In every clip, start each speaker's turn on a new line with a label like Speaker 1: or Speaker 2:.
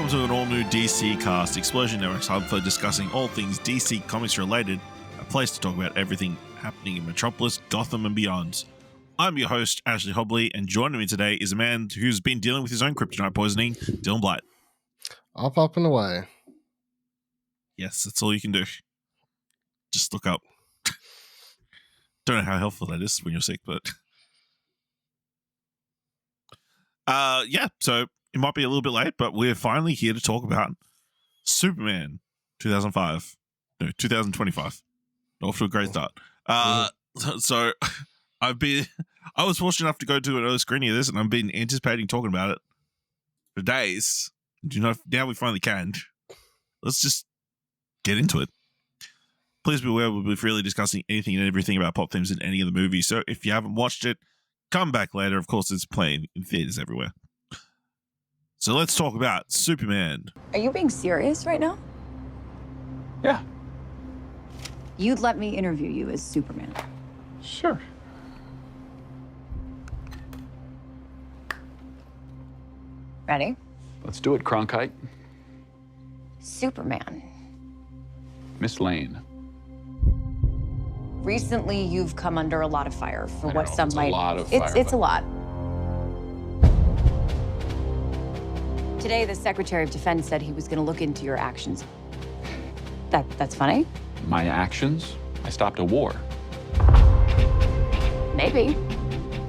Speaker 1: Welcome to an all-new DC cast, Explosion Network's hub for discussing all things DC Comics related, a place to talk about everything happening in Metropolis, Gotham, and beyond. I'm your host, Ashley Hobley, and joining me today is a man who's been dealing with his own kryptonite poisoning, Dylan Blight.
Speaker 2: Up and away.
Speaker 1: Yes, that's all you can do. Just look up. Don't know how helpful that is when you're sick, but... so it might be a little bit late, but we're finally here to talk about Superman 2025. Off to a great start. So I was fortunate enough to go to an early screening of this, and I've been anticipating talking about it for days. Now we finally can. Let's just get into it. Please be aware we'll be freely discussing anything and everything about pop themes in any of the movies. So if you haven't watched it, come back later. Of course, it's playing in theaters everywhere. So let's talk about Superman.
Speaker 3: Are you being serious right now?
Speaker 4: Yeah.
Speaker 3: You'd let me interview you as Superman.
Speaker 4: Sure.
Speaker 3: Ready?
Speaker 4: Let's do it, Cronkite.
Speaker 3: Superman.
Speaker 4: Miss Lane.
Speaker 3: Recently, you've come under a lot of fire for
Speaker 4: I
Speaker 3: what
Speaker 4: know,
Speaker 3: some
Speaker 4: it's
Speaker 3: might...
Speaker 4: a lot of fire,
Speaker 3: It's
Speaker 4: but-
Speaker 3: a lot. Today, the Secretary of Defense said he was going to look into your actions. That's funny?
Speaker 4: My actions? I stopped a war.
Speaker 3: Maybe.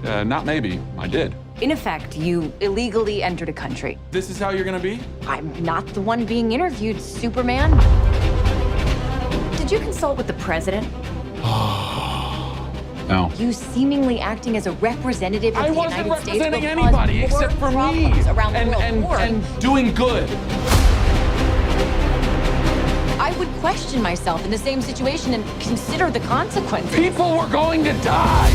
Speaker 4: Not maybe. I did.
Speaker 3: In effect, you illegally entered a country.
Speaker 4: This is how you're gonna be?
Speaker 3: I'm not the one being interviewed, Superman. Did you consult with the president?
Speaker 4: No.
Speaker 3: You seemingly acting as a representative of
Speaker 4: I
Speaker 3: the
Speaker 4: wasn't
Speaker 3: United States
Speaker 4: representing
Speaker 3: will
Speaker 4: anybody
Speaker 3: cause more
Speaker 4: except for me.
Speaker 3: problems around the world.
Speaker 4: And doing good.
Speaker 3: I would question myself in the same situation and consider the consequences.
Speaker 4: People were going to die.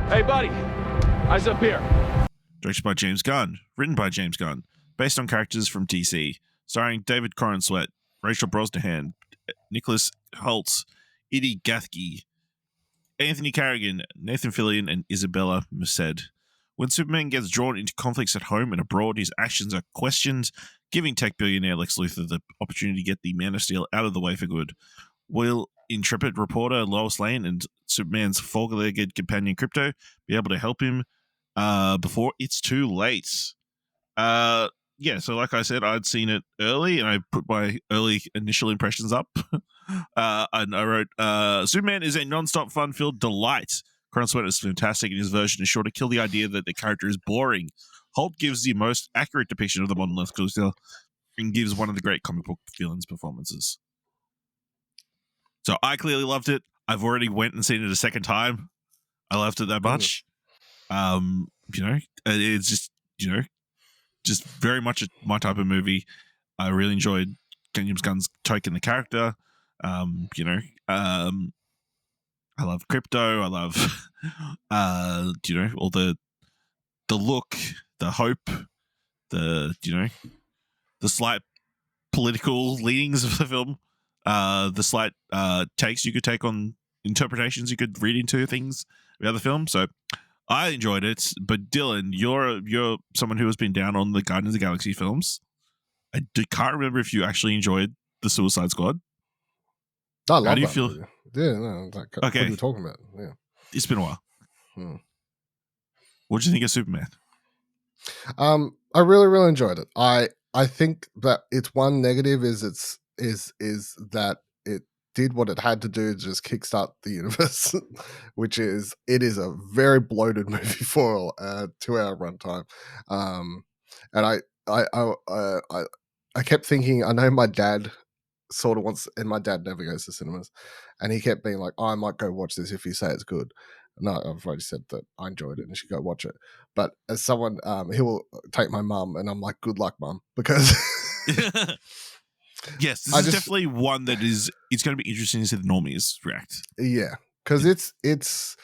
Speaker 4: Hey, buddy. Eyes up here.
Speaker 1: Directed by James Gunn, written by James Gunn, based on characters from DC, starring David Corenswet, Rachel Brosnahan, Nicholas Hoult, Gathegi, Anthony Carrigan, Nathan Fillion, and Isabela Merced. When Superman gets drawn into conflicts at home and abroad, his actions are questioned, giving tech billionaire Lex Luthor the opportunity to get the Man of Steel out of the way for good. Will intrepid reporter Lois Lane and Superman's four-legged companion Crypto be able to help him before it's too late? So like I said, I'd seen it early, and I put my early initial impressions up. And I wrote, Superman is a non-stop fun-filled delight. Corenswet is fantastic, and his version is sure to kill the idea that the character is boring. Hoult gives the most accurate depiction of the modern Lex Luthor and gives one of the great comic book villains' performances. So I clearly loved it. I've already went and seen it a second time. I loved it that much. It's just, just very much my type of movie. I really enjoyed James Gunn's take in the character. I love Crypto. I love, all the look, the hope, the slight political leanings of the film, the slight takes you could take on interpretations you could read into things about the film. So I enjoyed it. But Dylan, you're someone who has been down on the Guardians of the Galaxy films. I can't remember if you actually enjoyed the Suicide Squad.
Speaker 2: I love
Speaker 1: How do you
Speaker 2: that
Speaker 1: feel?
Speaker 2: movie. Yeah, no, what are you talking about? Yeah,
Speaker 1: it's been a while. What did you think of Superman?
Speaker 2: I really, really enjoyed it. I think that its one negative is that it did what it had to do to just kickstart the universe, which is it is a very bloated movie for a 2-hour runtime. And I kept thinking, I know my dad sort of wants, and my dad never goes to cinemas, and he kept being like, I might go watch this if you say it's good. No, I've already said that I enjoyed it and she should go watch it. But as someone, he will take my mum, and I'm like, good luck, mum, because
Speaker 1: yes, this is definitely one that it's going to be interesting to see the normies react.
Speaker 2: Yeah, because it's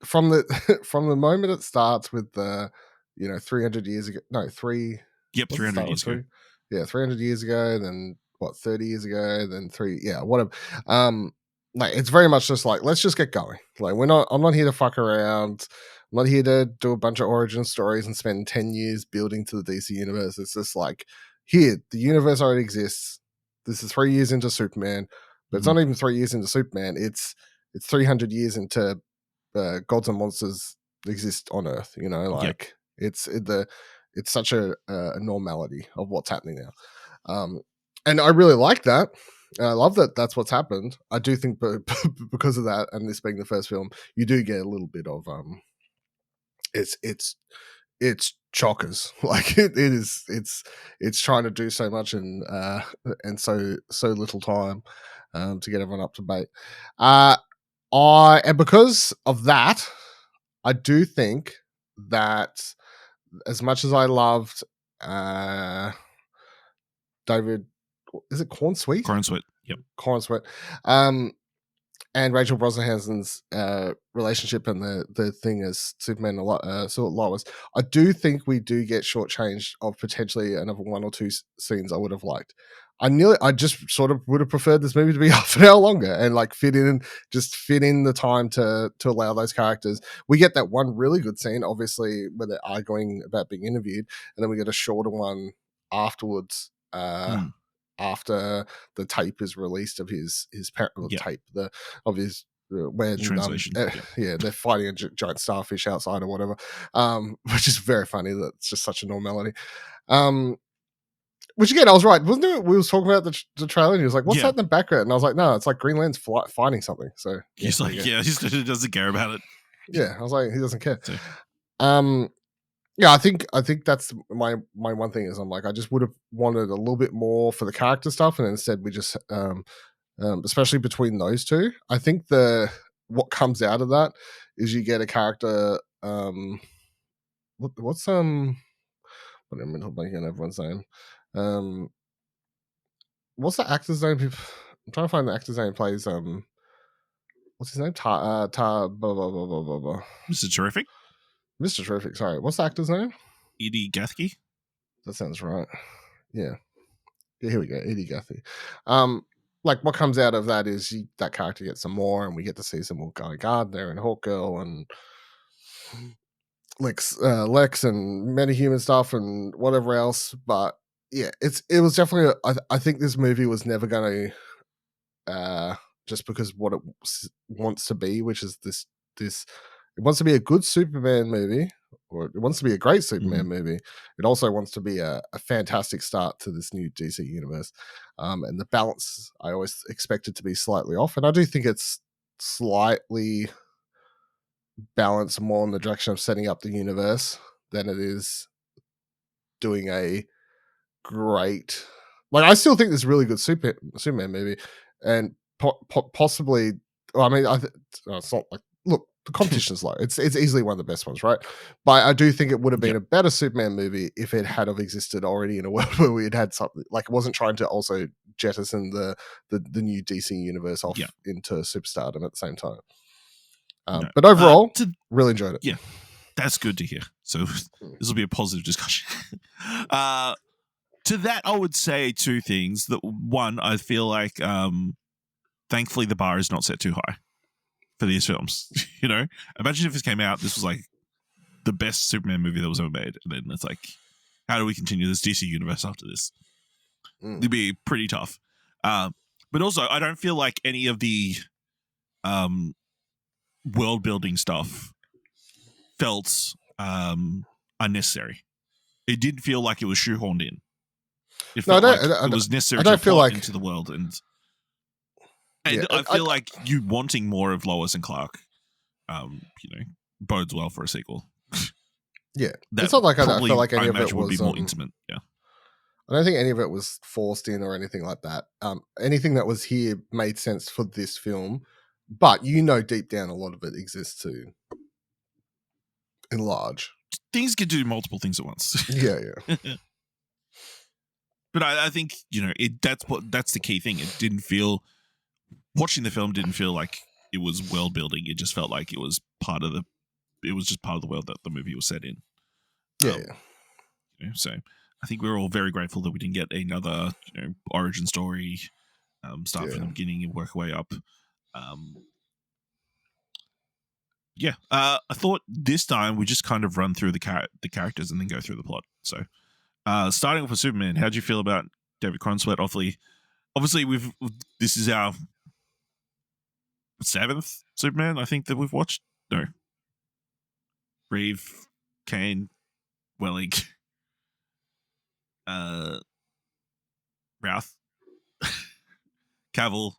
Speaker 2: from the moment it starts with the 300 years ago, no 3
Speaker 1: Yep, 300 years ago.
Speaker 2: Yeah, 300 years ago, then what, 30 years ago, then whatever. like it's very much just like, let's just get going. Like I'm not here to fuck around. I'm not here to do a bunch of origin stories and spend 10 years building to the DC universe. It's just like, here, the universe already exists. This is 3 years into Superman, but it's not even 3 years into Superman. It's 300 years into gods and monsters exist on Earth. You know, like it's such a normality of what's happening now. And I really like that. And I love that that's what's happened. I do think because of that, and this being the first film, you do get a little bit of it's chockers. Like it's trying to do so much and so little time to get everyone up to date. And because of that, I do think that as much as I loved David, is it Corenswet?
Speaker 1: Corenswet, yep.
Speaker 2: Corenswet. And Rachel Brosnahan's relationship and the thing as Superman Lois, I do think we do get shortchanged of potentially another one or two scenes I would have liked. I just sort of would have preferred this movie to be half an hour longer and like fit in the time to allow those characters. We get that one really good scene, obviously, where they're arguing about being interviewed, and then we get a shorter one afterwards. After the tape is released of his tape, when
Speaker 1: translation,
Speaker 2: they're fighting a giant starfish outside or whatever, which is very funny. That's just such a normality. Which again, I was right, wasn't it? We was talking about the trailer, and he was like, "What's that in the background?" And I was like, "No, it's like Green Lantern's fighting something." So
Speaker 1: he's like, he doesn't care about it.
Speaker 2: Yeah, I was like, he doesn't care.
Speaker 1: So.
Speaker 2: Yeah, I think that's my one thing is I'm like, I just would have wanted a little bit more for the character stuff, and instead we just especially between those two, I think what comes out of that is you get a character what's what am I blanking on everyone's name? What's the actor's name? I'm trying to find the actor's name who plays what's his name? Blah, blah, blah, blah, blah, blah.
Speaker 1: Mr. Terrific?
Speaker 2: Mr. Terrific, sorry. What's the actor's name?
Speaker 1: Edie Gathegi?
Speaker 2: That sounds right. Yeah, here we go. Edie Gathegi. Like what comes out of that is that character gets some more, and we get to see some more Guy Gardner and Hawkgirl and Lex and metahuman stuff and whatever else. But yeah, it was definitely. I think this movie was never going to just because what it wants to be, which is this. It wants to be a good Superman movie, or it wants to be a great Superman movie. It also wants to be a fantastic start to this new DC universe. And the balance, I always expect it to be slightly off. And I do think it's slightly balanced more in the direction of setting up the universe than it is doing a great... Like, I still think this is a really good Superman movie. And possibly... Well, I mean, it's not like... Look, the competition is low. It's easily one of the best ones, right? But I do think it would have been a better Superman movie if it had have existed already in a world where we had something like it wasn't trying to also jettison the new DC universe off into superstardom at the same time. But overall, really enjoyed it.
Speaker 1: Yeah, that's good to hear. So this will be a positive discussion. To that, I would say two things. That one, I feel like, thankfully, the bar is not set too high for these films. You know, imagine if this came out, this was like the best Superman movie that was ever made, and then it's like, how do we continue this DC universe after this? It'd be pretty tough. But also, I don't feel like any of the world building stuff felt unnecessary. It didn't feel like it was shoehorned in. It felt like it was necessary to plot into the world, and I feel like you wanting more of Lois and Clark, bodes well for a sequel.
Speaker 2: Yeah, it's not like I feel like any of it
Speaker 1: would be more intimate. Yeah,
Speaker 2: I don't think any of it was forced in or anything like that. Anything that was here made sense for this film, but deep down a lot of it exists to enlarge.
Speaker 1: Things can do multiple things at once.
Speaker 2: Yeah.
Speaker 1: But I think that's the key thing. It didn't feel. Watching the film didn't feel like it was world building. It just felt like it was just part of the world that the movie was set in. So I think we're all very grateful that we didn't get another origin story, start from the beginning and work our way up. Yeah, I thought this time we just kind of run through the characters and then go through the plot. So, starting off with Superman, how'd you feel about David Corenswet? Obviously, this is our 7th Superman I think that we've watched. No, Reeve, Kane, Wellig, Routh, Cavill.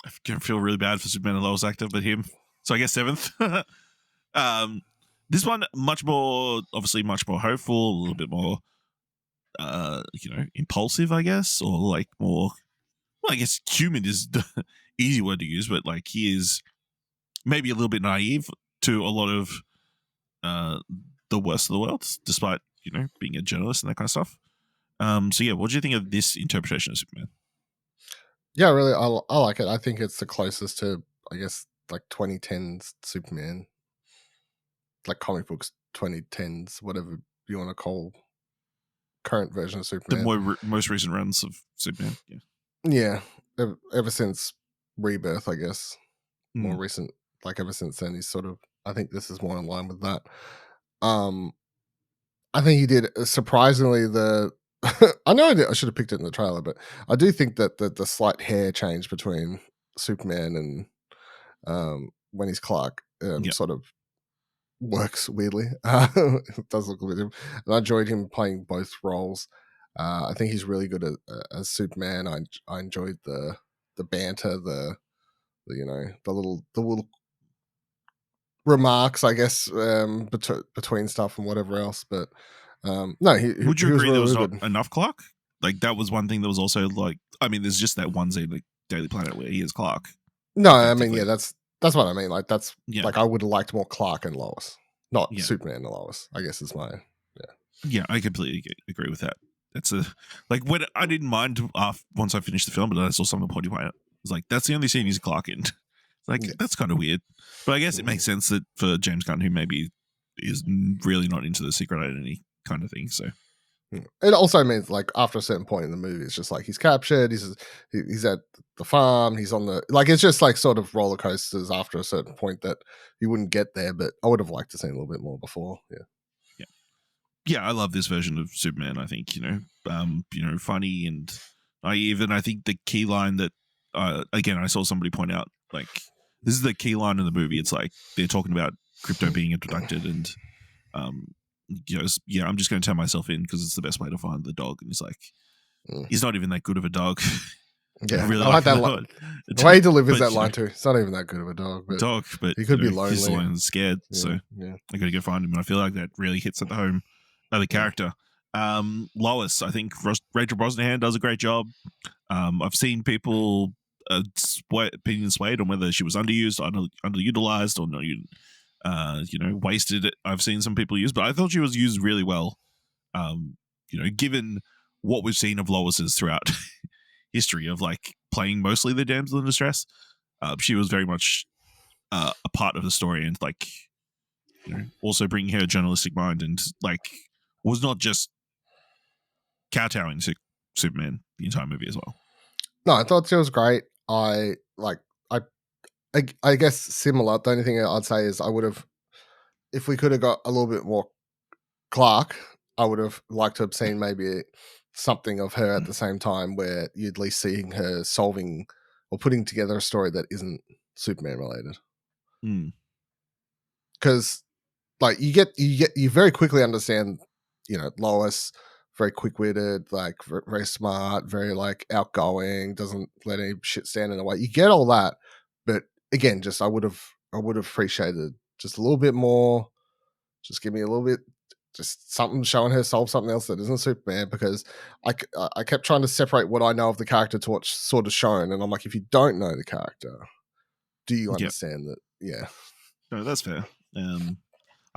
Speaker 1: I can feel really bad for Superman, the lowest actor, but him. So I guess 7th. This one much more hopeful, a little bit more, impulsive, I guess, or like more. Well, I guess human is the easy word to use, but like he is maybe a little bit naive to a lot of the worst of the world, despite being a journalist and that kind of stuff. So yeah, what do you think of this interpretation of Superman?
Speaker 2: Yeah, really, I like it. I think it's the closest to, I guess, like 2010s Superman, like comic books 2010s, whatever you want to call current version of Superman.
Speaker 1: The most recent runs of Superman.
Speaker 2: Yeah, ever since Rebirth, I guess. More recent, like ever since then, he's sort of. I think this is more in line with that. I think he did surprisingly I know I should have picked it in the trailer, but I do think that the slight hair change between Superman and when he's Clark sort of works weirdly. It does look a bit different. And I enjoyed him playing both roles. I think he's really good as Superman. I enjoyed the banter, the little remarks, I guess, between stuff and whatever else. But no,
Speaker 1: would you
Speaker 2: he
Speaker 1: agree
Speaker 2: was
Speaker 1: there was
Speaker 2: really
Speaker 1: not
Speaker 2: good.
Speaker 1: enough Clark? Like that was one thing that was also like, I mean, there's just that one scene like Daily Planet where he is Clark.
Speaker 2: No, I mean, yeah, that's what I mean. Like like I would have liked more Clark and Lois, not Superman and Lois. I guess is my
Speaker 1: Yeah, I completely agree with that. That's when I didn't mind once I finished the film, but then I saw some of the point it was like that's the only scene he's Clark in. Like that's kind of weird, but I guess it makes sense that for James Gunn, who maybe is really not into the secret identity kind of thing. So
Speaker 2: it also means like after a certain point in the movie, it's just like he's captured. He's at the farm. He's on the it's just like sort of roller coasters after a certain point that you wouldn't get there. But I would have liked to see a little bit more before.
Speaker 1: Yeah, I love this version of Superman. I think funny and naive, and I think the key line that again I saw somebody point out, like this is the key line in the movie. It's like they're talking about crypto being abducted, and I'm just going to turn myself in because it's the best way to find the dog. And he's like, he's not even that good of a dog.
Speaker 2: Yeah,
Speaker 1: I really
Speaker 2: like that line. The way he delivers that line too. It's not even that good of a dog. But he could be lonely.
Speaker 1: He's lonely and scared. So I got to go find him. And I feel like that really hits at the home of the character. Lois, I think Rachel Brosnahan does a great job. I've seen people opinion swayed on whether she was underused, underutilized, or not, wasted. I've seen some people use, but I thought she was used really well. Given what we've seen of Lois's throughout history of like playing mostly the damsel in distress, she was very much a part of the story and like also bringing her journalistic mind and like was not just kowtowing to Superman the entire movie as well.
Speaker 2: No, I thought she was great. I guess similar. The only thing I'd say is I would have, if we could have got a little bit more Clark, I would have liked to have seen maybe something of her at the same time where you'd at least seeing her solving or putting together a story that isn't Superman related. Because like you very quickly understand, Lois, very quick-witted, like very smart, very like outgoing, doesn't let any shit stand in the way. You get all that, but again, just I would have appreciated just a little bit more. Just give me a little bit, just something showing her solve something else that isn't Superman, because I kept trying to separate what I know of the character to what's sort of shown, and I'm like, if you don't know the character, do you understand that? Yeah,
Speaker 1: no, that's fair.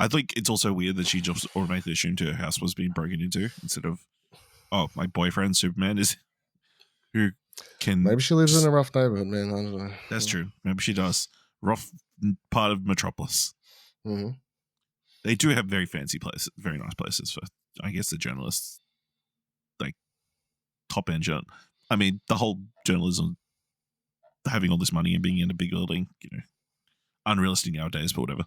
Speaker 1: I think it's also weird that she just automatically assumed her house was being broken into instead of, my boyfriend Superman is who can.
Speaker 2: Maybe she lives in a rough neighborhood, man. I don't know.
Speaker 1: That's true. Maybe she does. Rough part of Metropolis.
Speaker 2: Mm-hmm.
Speaker 1: They do have very fancy places, very nice places for, I guess, the journalists, like top end journalists. I mean, the whole journalism, having all this money and being in a big building, unrealistic nowadays, but whatever.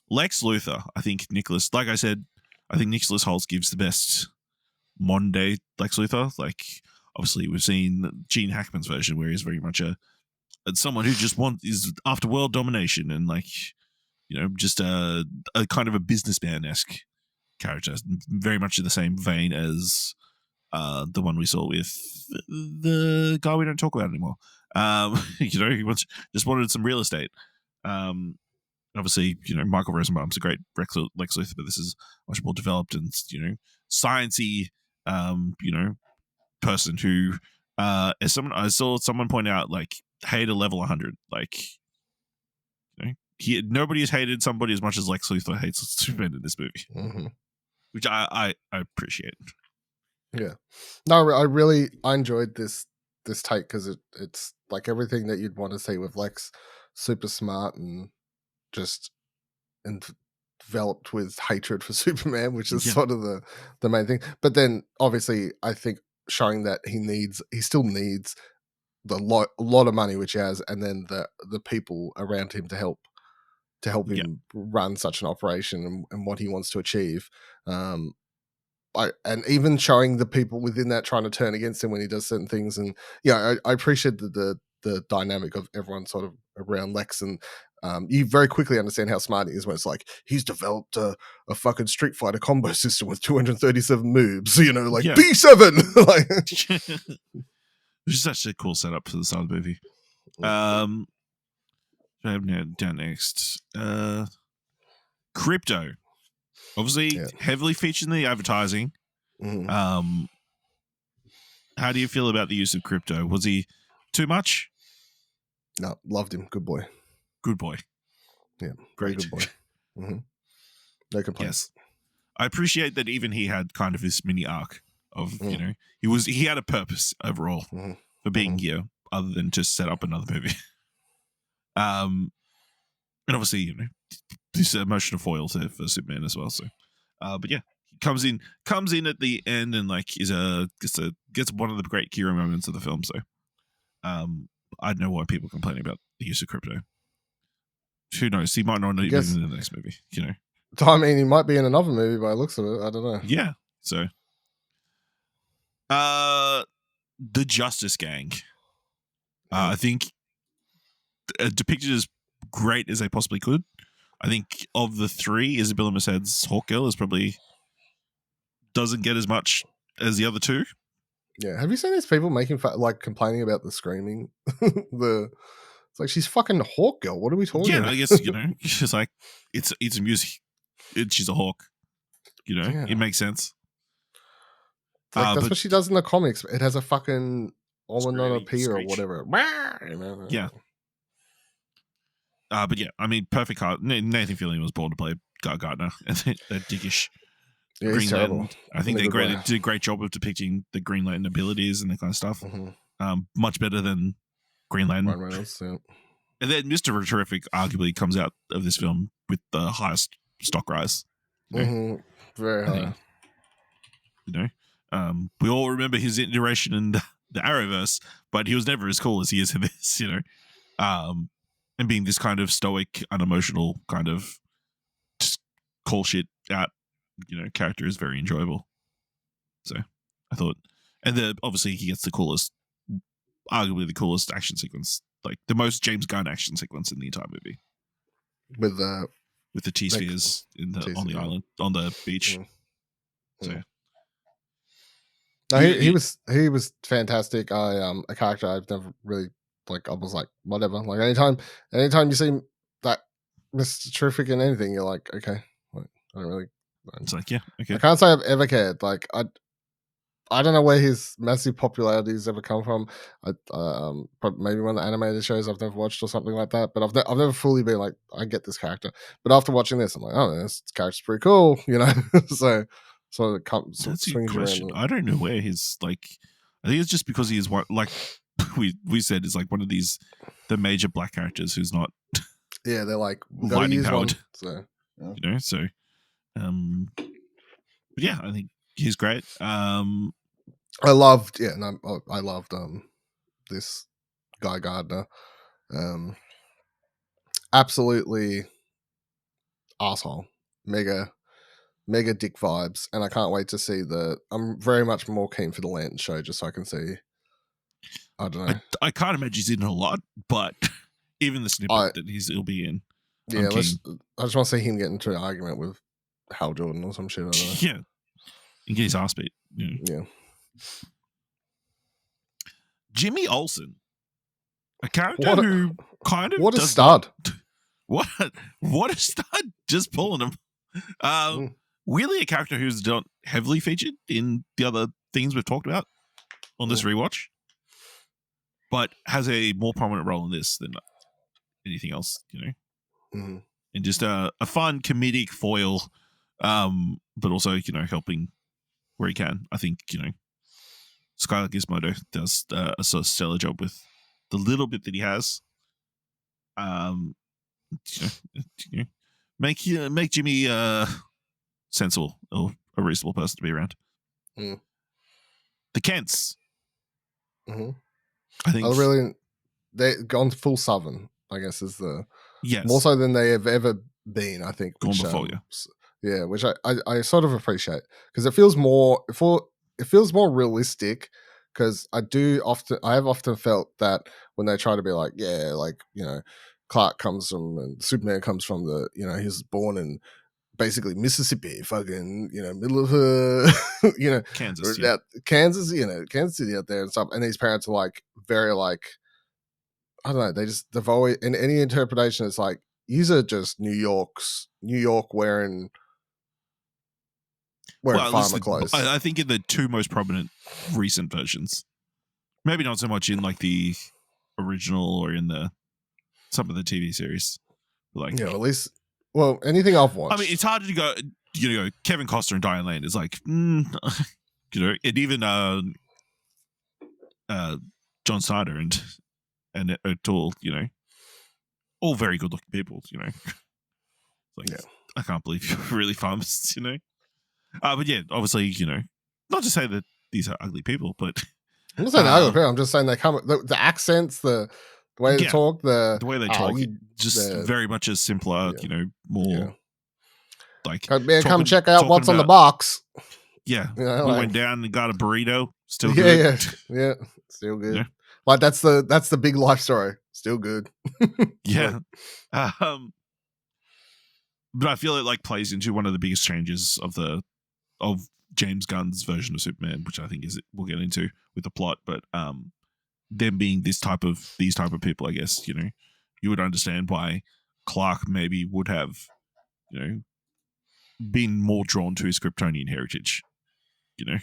Speaker 1: Lex Luthor, I think Nicholas, like I said, I think Nicholas Hoult gives the best modern day Lex Luthor. Like, obviously, we've seen Gene Hackman's version where he's very much someone who just is after world domination and just a kind of a businessman-esque character, very much in the same vein as the one we saw with the guy we don't talk about anymore. He just wanted some real estate. Obviously, Michael Rosenbaum's a great Lex Luthor, but this is much more developed and sciencey, person who, as someone I saw someone point out, like, hate a level 100. Like, nobody has hated somebody as much as Lex Luthor hates Superman in this movie, which I appreciate.
Speaker 2: Yeah, no, I enjoyed this take because it's like everything that you'd want to see with Lex, super smart and just enveloped with hatred for Superman, which is sort of the main thing. But then obviously I think showing that he still needs a lot of money, which he has, and then the people around him to help him run such an operation and what he wants to achieve. And even showing the people within that trying to turn against him when he does certain things. And I appreciate the dynamic of everyone sort of around Lex, and you very quickly understand how smart he is when it's like he's developed a fucking Street Fighter combo system with 237 moves, B7. Like,
Speaker 1: which is such a cool setup for the start of the movie. I have down next. Crypto. Obviously, heavily featured in the advertising.
Speaker 2: Mm-hmm.
Speaker 1: How do you feel about the use of crypto? Was he too much?
Speaker 2: No, loved him. Good boy.
Speaker 1: Good boy.
Speaker 2: Yeah, very good boy. Mm-hmm. No complaints.
Speaker 1: Yes, I appreciate that even he had kind of this mini arc of he had a purpose overall for being here, other than just set up another movie. And obviously, this emotional foil for Superman as well. So, but yeah, he comes in at the end and like gets one of the great hero moments of the film. So, I don't know why people complain about the use of crypto. Who knows? He might not even in the next movie.
Speaker 2: I mean, he might be in another movie by the looks of it. I don't know.
Speaker 1: Yeah. So, the Justice Gang. I think depicted as great as they possibly could. I think of the three, Isabela Merced's Hawkgirl is probably doesn't get as much as the other two.
Speaker 2: Yeah, have you seen these people making complaining about the screaming? It's like she's fucking Hawkgirl. What are we talking about?
Speaker 1: I guess she's like it's a music. She's a hawk. It makes sense.
Speaker 2: Like, that's what she does in the comics. It has a fucking onomatopoeia or whatever.
Speaker 1: Yeah. But yeah, I mean, perfect heart. Nathan Fillion was born to play Guy Gardner and that dickish Green Lantern. I think they did a great job of depicting the Green Lantern abilities and that kind of stuff. Much better than Green Lantern.
Speaker 2: Reynolds, yeah.
Speaker 1: And then Mr. Terrific arguably comes out of this film with the highest stock rise.
Speaker 2: Very high.
Speaker 1: We all remember his iteration in the Arrowverse, but he was never as cool as he is in this, and being this kind of stoic, unemotional kind of just call shit out, character is very enjoyable. So I thought, and obviously he gets arguably the coolest action sequence, like the most James Gunn action sequence in the entire movie, with the T-spheres on the island, on the beach. So.
Speaker 2: No, he was fantastic. A character I've never really I was like, whatever. Like anytime you see that Mr. Terrific in anything, you're like, okay. Like, I don't really.
Speaker 1: It's like, yeah, okay.
Speaker 2: I can't say I've ever cared. Like I don't know where his massive popularity has ever come from. Maybe one of the animated shows I've never watched or something like that. But I've never fully been like, I get this character. But after watching this, I'm like, oh, this character's pretty cool, So it comes.
Speaker 1: That's a good question. I don't know where his I think it's just because he is one we said is like one of the major black characters who's not.
Speaker 2: Yeah, they're like
Speaker 1: lightning powered.
Speaker 2: So
Speaker 1: but yeah, I think he's great.
Speaker 2: I loved this Guy Gardner. Absolutely asshole. Mega dick vibes, and I can't wait to see I'm very much more keen for the Lantern show just so I can see. I don't know.
Speaker 1: I can't imagine he's in a lot, but even the snippet that he'll be in.
Speaker 2: Yeah, I just want to see him get into an argument with Hal Jordan or some shit. I don't know.
Speaker 1: Yeah. And get his ass beat.
Speaker 2: Yeah.
Speaker 1: Jimmy Olsen. A character who kind of...
Speaker 2: What a stud.
Speaker 1: What a stud. Just pulling him. Really a character who's not heavily featured in the other things we've talked about on this rewatch, but has a more prominent role in this than anything else, and just a fun comedic foil, but also helping where he can. I think Skylar Gizmodo does a sort of stellar job with the little bit that he has. Make Jimmy sensible or a reasonable person to be around. The Kents. I think
Speaker 2: they've gone full Southern, I guess, is the
Speaker 1: yes,
Speaker 2: more so than they have ever been. I think
Speaker 1: gone before you.
Speaker 2: Yeah, which I sort of appreciate because it feels more realistic. Because I have often felt that when they try to be like, Clark comes from and Superman comes from he was born in basically Mississippi, fucking, middle of
Speaker 1: Kansas,
Speaker 2: Kansas City out there and stuff. And these parents are like very like, I don't know, they've always, in any interpretation, it's like, these are just New York wearing farmer clothes.
Speaker 1: I think in the two most prominent recent versions, maybe not so much in like the original or in some of the TV series, but like
Speaker 2: at least anything I've watched.
Speaker 1: I mean, it's hard to go. Kevin Costner and Diane Lane is like, and even John Snyder and O'Toole, all very good looking people, I can't believe you're really famous, but yeah, obviously, not to say that these are ugly people, but
Speaker 2: I'm not saying they're ugly people. I'm just saying they come the accents, the way they talk, the
Speaker 1: way they talk, just very much a simpler, more like
Speaker 2: come check out what's on the box.
Speaker 1: Yeah, we went down and got a burrito. Still good.
Speaker 2: Yeah, still good. Yeah. Like that's the big life story. Still good.
Speaker 1: Yeah. But I feel it like plays into one of the biggest changes of James Gunn's version of Superman, which I think we'll get into with the plot. But them being these type of people, I guess you would understand why Clark maybe would have been more drawn to his Kryptonian heritage. I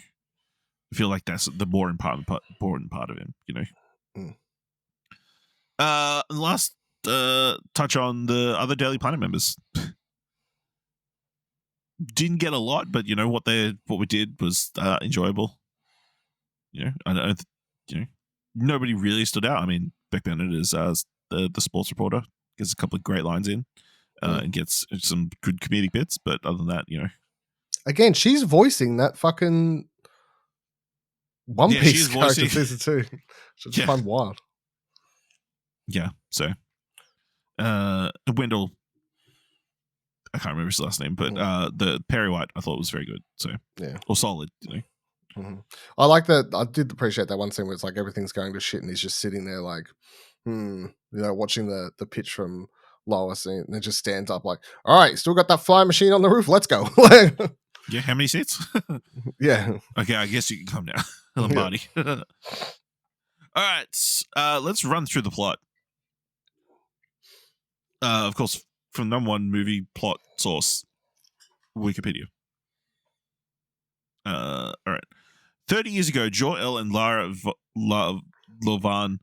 Speaker 1: feel like that's the more important part of him. Last touch on the other Daily Planet members. Didn't get a lot, but what we did was enjoyable. I don't. Nobody really stood out. I mean, Beck Bennett is the sports reporter, gets a couple of great lines in, and gets some good comedic bits. But other than that,
Speaker 2: again, she's voicing that fucking One Piece character season 2. So just find wild.
Speaker 1: Yeah. So, Wendell. I can't remember his last name, but the Perry White I thought was very good. So or solid,
Speaker 2: I like that. I did appreciate that one scene where it's like everything's going to shit and he's just sitting there like, watching the pitch from Lois, and it just stands up like, all right, still got that flying machine on the roof. Let's go.
Speaker 1: Yeah, how many seats?
Speaker 2: Yeah.
Speaker 1: Okay, I guess you can come now, Lombardi. All right, let's run through the plot. Of course, from number one movie plot source, Wikipedia. All right. 30 years ago, Jor-El and Lara Lovan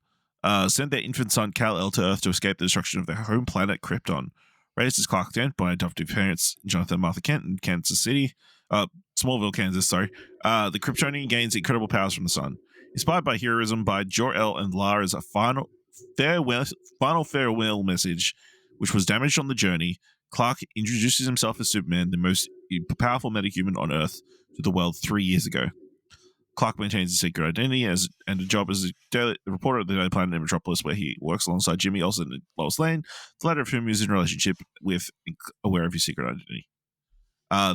Speaker 1: sent their infant son Kal-El to Earth to escape the destruction of their home planet Krypton. Raised as Clark Kent by adoptive parents Jonathan and Martha Kent in Kansas City, Smallville, Kansas. Sorry, the Kryptonian gains incredible powers from the sun. Inspired by heroism by Jor-El and Lara's final farewell message, which was damaged on the journey, Clark introduces himself as Superman, the most powerful metahuman on Earth, to the world 3 years ago. Clark maintains his secret identity and a job as a reporter at the Daily Planet in Metropolis, where he works alongside Jimmy Olsen and Lois Lane, the latter of whom is in a relationship with, aware of his secret identity.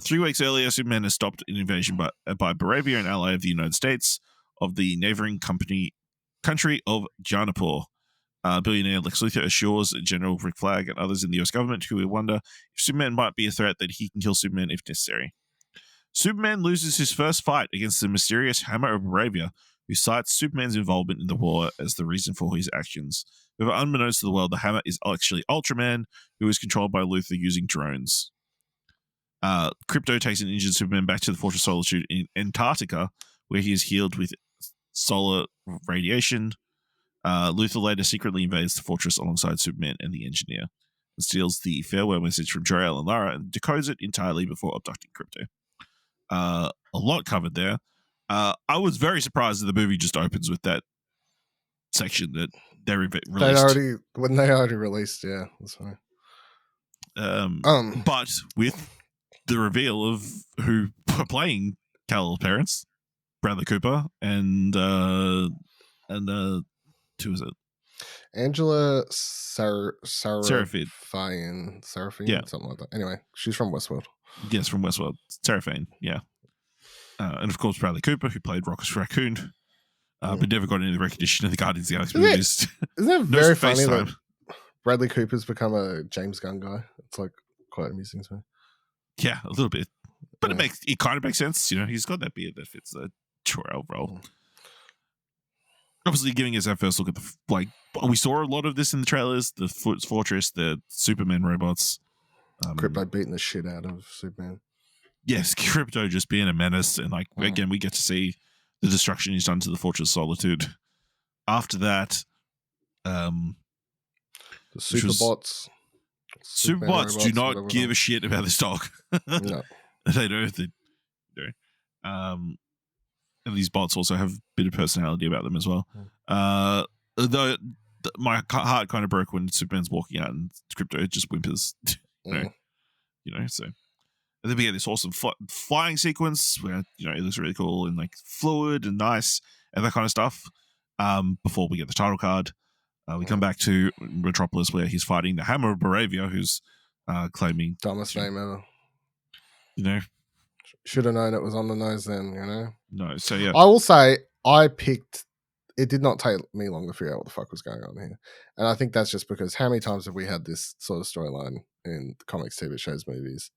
Speaker 1: 3 weeks earlier, Superman has stopped an invasion by Baravia, an ally of the United States, of the neighboring country of Janapur. Billionaire Lex Luthor assures General Rick Flag and others in the US government who wonder if Superman might be a threat that he can kill Superman if necessary. Superman loses his first fight against the mysterious Hammer of Baravia, who cites Superman's involvement in the war as the reason for his actions. But unbeknownst to the world, the Hammer is actually Ultraman, who is controlled by Luthor using drones. Krypto takes an injured Superman back to the Fortress Solitude in Antarctica, where he is healed with solar radiation. Luthor later secretly invades the fortress alongside Superman and the Engineer, and steals the farewell message from Jor-El and Lara and decodes it entirely before abducting Krypto. A lot covered there. I was very surprised that the movie just opens with that section that they released.
Speaker 2: When they already released, yeah, that's fine.
Speaker 1: But with the reveal of who were playing Kal-El's parents, Bradley Cooper and who was it?
Speaker 2: Angela
Speaker 1: Seraphine,
Speaker 2: yeah, something like that. Anyway, she's from Westworld.
Speaker 1: Yes, from Westworld. Seraphine, yeah. And of course, Bradley Cooper, who played Rocket Raccoon, but never got any recognition of the Guardians of the Galaxy movies.
Speaker 2: Isn't it very funny that Bradley Cooper's become a James Gunn guy? It's like quite amusing to me.
Speaker 1: Yeah, a little bit. But it kind of makes sense. You know, he's got that beard that fits the Jor-El role. Obviously, giving us our first look at we saw a lot of this in the trailers, the Fortress, the Superman robots.
Speaker 2: Krypto beating the shit out of Superman.
Speaker 1: Yes, Krypto just being a menace. And again, we get to see the destruction he's done to the Fortress Solitude. After that,
Speaker 2: the Superbots.
Speaker 1: Superbots do not give a shit about this dog.
Speaker 2: No.
Speaker 1: They don't. And these bots also have a bit of personality about them as well. Though my heart kind of broke when Superman's walking out and Krypto just whimpers. So. And then we get this awesome flying sequence where, it looks really cool and fluid and nice and that kind of stuff. Before we get the title card, we come back to Metropolis where he's fighting the Hammer of Baravia, who's claiming
Speaker 2: dumbest name ever.
Speaker 5: Should have known it was on the nose then,
Speaker 1: No, so yeah.
Speaker 5: I will say it did not take me long to figure out what the fuck was going on here. And I think that's just because how many times have we had this sort of storyline in comics, TV shows, movies?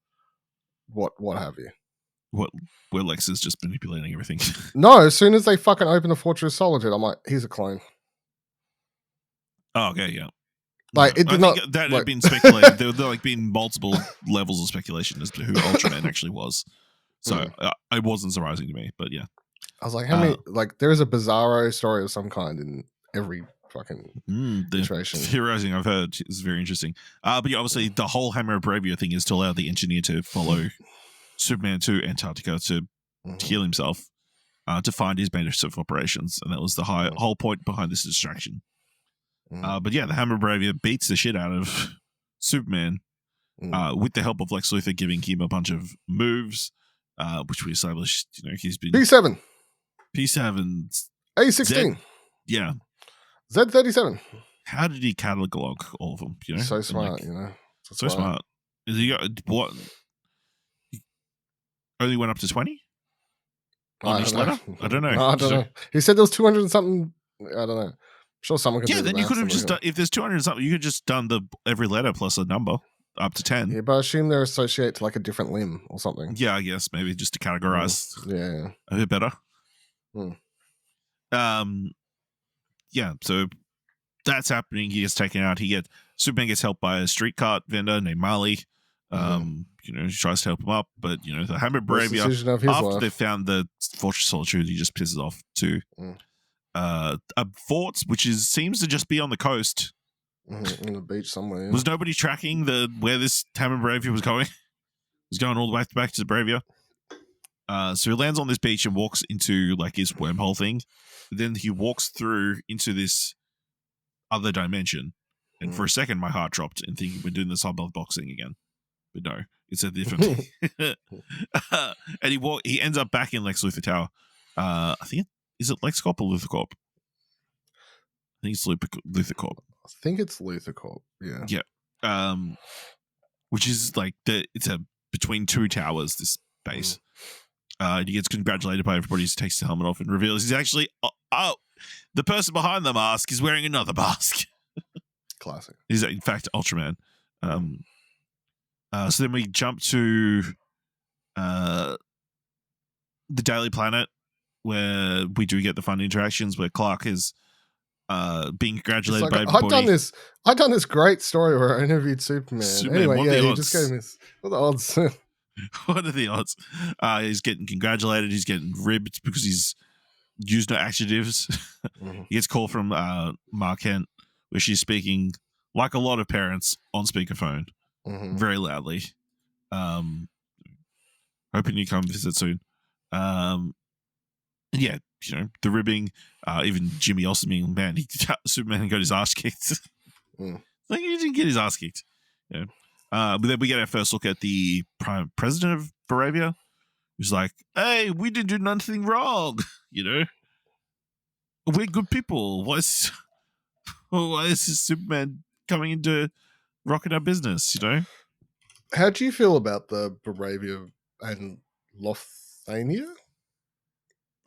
Speaker 5: What have you?
Speaker 1: Where Lex is just manipulating everything.
Speaker 5: No, as soon as they fucking open the Fortress of Solitude, I'm like, he's a clone.
Speaker 1: Oh, okay, yeah.
Speaker 5: It did not.
Speaker 1: That had been speculated. There been multiple levels of speculation as to who Ultraman actually was. So it wasn't surprising to me, but yeah.
Speaker 5: I was like, how many? There is a Bizarro story of some kind in every fucking situation.
Speaker 1: Theorizing I've heard is very interesting. But yeah, obviously the whole Hammer of Baravia thing is to allow the Engineer to follow Superman to Antarctica to heal himself, to find his base of operations, and that was the whole point behind this distraction. But yeah, the Hammer of Baravia beats the shit out of Superman with the help of Lex Luthor giving him a bunch of moves, which we established. He's been
Speaker 5: P7,
Speaker 2: A16,
Speaker 1: yeah,
Speaker 5: Z37.
Speaker 1: How did he catalog all of them?
Speaker 5: So smart,
Speaker 1: so smart. Is he got what? He only went up to 20 on each letter. I don't know.
Speaker 5: No, I don't know. He said there was 200 and something. I don't know. I'm sure someone could.
Speaker 1: Yeah, then you could have just done, if there's 200 and something, you could just done every letter plus a number up to 10.
Speaker 5: Yeah, but I assume they're associated to a different limb or something.
Speaker 1: Yeah, I guess maybe just to categorize.
Speaker 5: Yeah,
Speaker 1: a bit better. Yeah, so that's happening. He gets taken out. Superman gets helped by a street cart vendor named Marley. He tries to help him up, but the Hammer of Baravia, after they found the Fortress of Solitude, he just pisses off to a fort, which seems to just be on the coast.
Speaker 5: On the beach somewhere. Yeah.
Speaker 1: Was nobody tracking where this Hammer of Baravia was going? It was going all the way back to Baravia. So he lands on this beach and walks into his wormhole thing. Then he walks through into this other dimension. And for a second, my heart dropped and thinking we're doing the sub boxing again. But no, it's a different thing. And he ends up back in Lex Luthor Tower. I think is it Lexcorp or Luthercorp? I think it's Luthercorp.
Speaker 2: I think it's Luthercorp. Yeah.
Speaker 1: Yeah. Which is like it's a between two towers. This base. He gets congratulated by everybody. He takes the helmet off and reveals he's actually the person behind the mask is wearing another mask.
Speaker 2: Classic.
Speaker 1: He's in fact Ultraman. So then we jump to the Daily Planet, where we do get the fun interactions where Clark is being congratulated by everybody.
Speaker 2: I've done this great story where I interviewed Superman. Anyway,
Speaker 1: what are the
Speaker 2: he
Speaker 1: odds?
Speaker 2: just gave me what are the odds?
Speaker 1: What are the odds? He's getting congratulated. He's getting ribbed because he's used no adjectives. He gets a call from Mark Kent, where she's speaking like a lot of parents on speakerphone, very loudly. Hoping you come visit soon. Yeah, the ribbing. Even Jimmy Olsen being, man, Superman got his ass kicked. Like he didn't get his ass kicked. Yeah. But then we get our first look at the Prime President of Baravia, who's like, "Hey, we didn't do nothing wrong. We're good people. Why is this Superman coming into rocking our business?
Speaker 2: How do you feel about the Baravia and Lothania?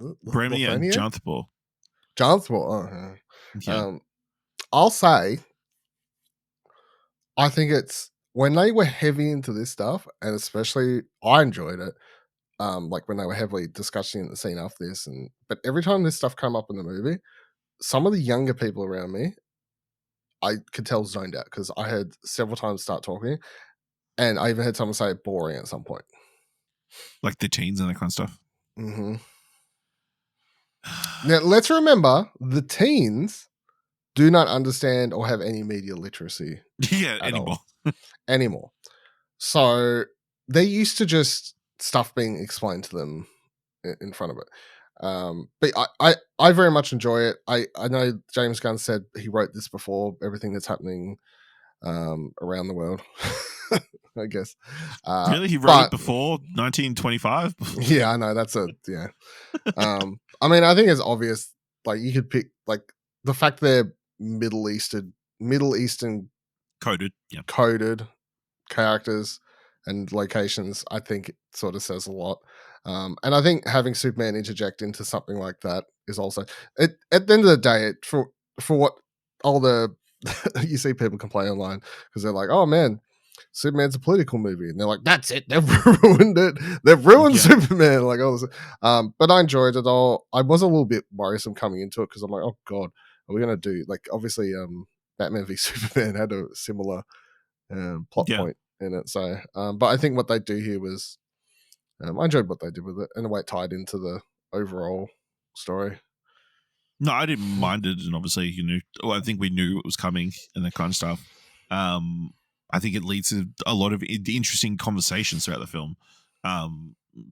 Speaker 1: Baravia and Janthapur.
Speaker 2: Janthapur.
Speaker 1: Yeah.
Speaker 2: I'll say, I think it's when they were heavy into this stuff, and especially I enjoyed it. Like when they were heavily discussing the scene after this, but every time this stuff came up in the movie, some of the younger people around me, I could tell zoned out because I heard several times start talking, and I even heard someone say boring at some point.
Speaker 1: Like the teens and that kind of stuff.
Speaker 2: Now let's remember the teens do not understand or have any media literacy.
Speaker 1: Yeah,
Speaker 2: anymore. So they're used to just stuff being explained to them in front of it. But I very much enjoy it. I know James Gunn said he wrote this before everything that's happening around the world. I guess.
Speaker 1: Really? He wrote it before 1925?
Speaker 2: Yeah, I know. That's yeah. I mean, I think it's obvious. Like you could pick like the fact they're Middle Eastern
Speaker 1: coded
Speaker 2: characters and locations, I think it sort of says a lot. And I think having Superman interject into something like that is also at the end of the day, for what all the you see people complain online because they're like, oh man, Superman's a political movie, and they're like, that's it, they've ruined it, they've ruined Superman, like all this. But I enjoyed it all. I was a little bit worrisome coming into it because I'm like, oh god, are we gonna do like obviously Batman v Superman had a similar plot point in it, so but I think what they do here was I enjoyed what they did with it and the way it tied into the overall story.
Speaker 1: No, I didn't mind it, and obviously I think we knew it was coming and that kind of stuff. I think it leads to a lot of interesting conversations throughout the film.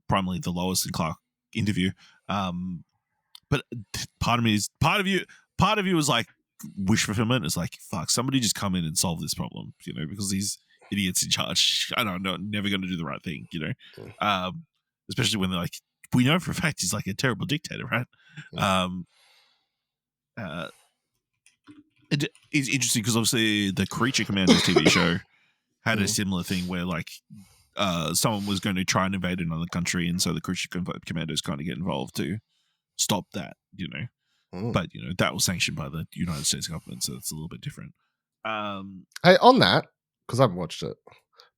Speaker 1: Primarily the Lois and Clark interview. But part of you was like wish fulfillment. It's like, fuck, somebody just come in and solve this problem, because these idiots in charge, I don't know, never going to do the right thing, especially when they're like, we know for a fact he's like a terrible dictator, right? It's interesting because obviously the Creature Commandos TV show had a similar thing where like someone was going to try and invade another country, and so the Creature Commandos kind of get involved to stop that, But that was sanctioned by the United States government, so it's a little bit different.
Speaker 2: Hey, on that, because I haven't watched it,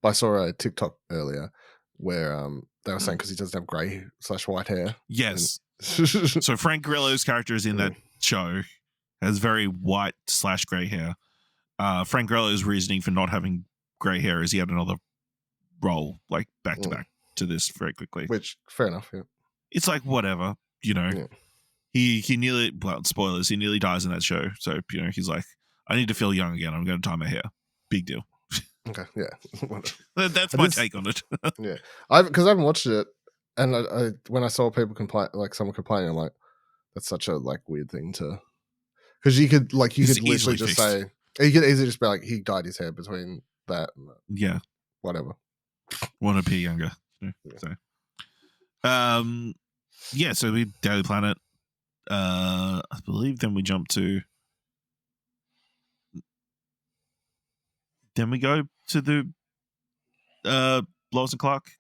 Speaker 2: but I saw a TikTok earlier where they were saying because he doesn't have grey/white hair.
Speaker 1: Yes. So Frank Grillo's character is in that show, has very white/grey hair. Frank Grillo's reasoning for not having grey hair is he had another role, like back to back to this very quickly.
Speaker 2: Which, fair enough, yeah.
Speaker 1: It's like, whatever, He nearly, well, spoilers, he nearly dies in that show. So, he's like, I need to feel young again. I'm going to dye my hair. Big deal.
Speaker 2: Okay, yeah.
Speaker 1: That's my take on it.
Speaker 2: Yeah. Because I haven't watched it, and I when I saw people complain, like someone complaining, I'm like, that's such a like weird thing to, because you could literally just say, you could easily just be like, he dyed his hair between that and that.
Speaker 1: Yeah.
Speaker 2: Whatever.
Speaker 1: Want to be younger. So, yeah, so we Daily Planet. I believe then we jump to. Then we go to the Lois and Clark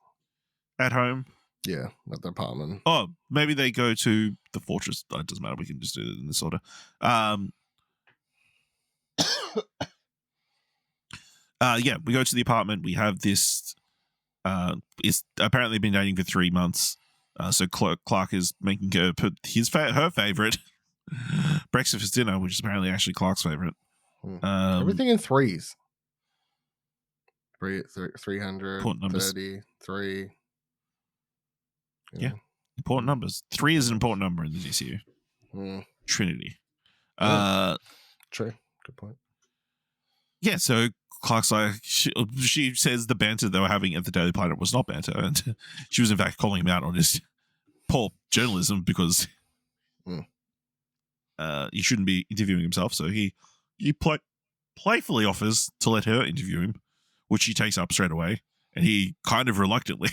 Speaker 1: at home.
Speaker 5: Yeah, at the apartment.
Speaker 1: Oh, maybe they go to the fortress. It doesn't matter. We can just do it in this order. Yeah, we go to the apartment. We have this. It's apparently been dating for 3 months. So Clark is making her put her favorite breakfast for dinner, which is apparently actually Clark's favorite.
Speaker 5: Everything in threes. 300,
Speaker 1: Important numbers.
Speaker 5: 30, 3.
Speaker 1: Yeah. Important numbers. 3 is an important number in the DCU. Trinity.
Speaker 5: True. Good point.
Speaker 1: Yeah, so Clark's like, she says the banter they were having at the Daily Planet was not banter, and she was in fact calling him out on his poor journalism because he shouldn't be interviewing himself. So he playfully offers to let her interview him, which she takes up straight away, and he kind of reluctantly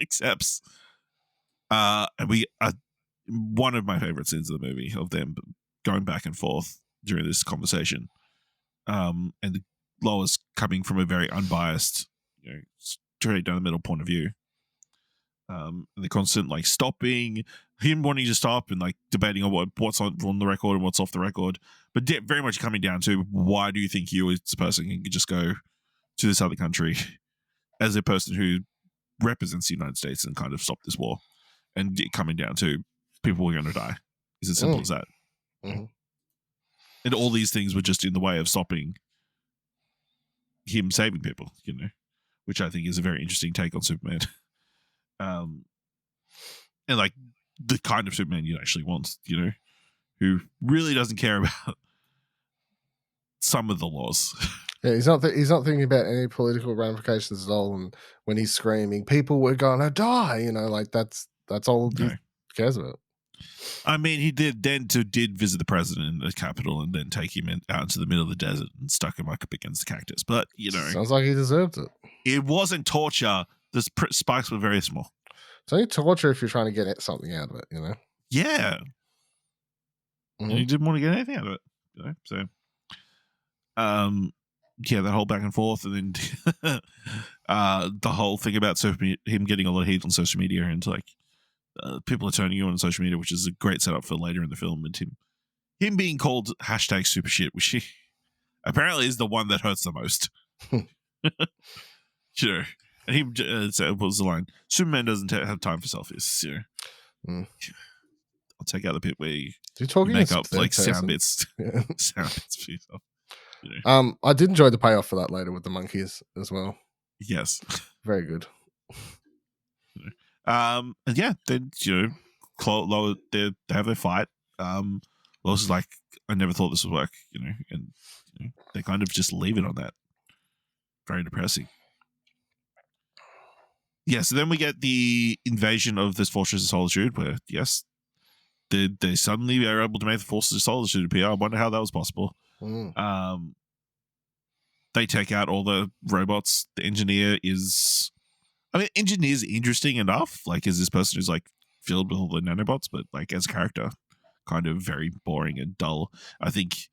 Speaker 1: accepts. And we one of my favorite scenes of the movie of them going back and forth during this conversation, and Lois coming from a very unbiased, straight down the middle point of view. And the constant like stopping, him wanting to stop and like debating on what's on the record and what's off the record, but very much coming down to why do you think you as a person can just go to this other country as a person who represents the United States and kind of stop this war, and coming down to people are going to die. Is as simple as that.
Speaker 5: Mm-hmm.
Speaker 1: And all these things were just in the way of stopping him saving people, which I think is a very interesting take on Superman. And like the kind of Superman you actually want, who really doesn't care about some of the laws.
Speaker 5: Yeah, he's not thinking about any political ramifications at all. And when he's screaming, people were gonna die. Like that's all he cares about.
Speaker 1: I mean, he did visit the president in the Capitol and then take him out into the middle of the desert and stuck him like up against the cactus. But
Speaker 5: sounds like he deserved it.
Speaker 1: It wasn't torture. The spikes were very small.
Speaker 5: It's only torture if you're trying to get something out of it,
Speaker 1: Yeah.
Speaker 5: Mm-hmm.
Speaker 1: And he didn't want to get anything out of it, So, yeah, that whole back and forth, and then the whole thing about him getting a lot of heat on social media, and like people are turning you on social media, which is a great setup for later in the film, and him being called #super shit, which he apparently is the one that hurts the most. And he what was the line? Superman doesn't have time for selfies. I'll take out the bit where you make up like sound bits for yourself.
Speaker 5: I did enjoy the payoff for that later with the monkeys as well.
Speaker 1: Yes,
Speaker 5: very good.
Speaker 1: And yeah, then Lois, they have their fight. Lois is like, I never thought this would work, and they kind of just leave it on that. Very depressing. Yeah, so then we get the invasion of this Fortress of Solitude, where yes, they suddenly are able to make the Fortress of Solitude appear. I wonder how that was possible. They take out all the robots. The engineer is, engineer's interesting enough. Like, as this person who's like filled with all the nanobots, but like as a character, kind of very boring and dull. I think,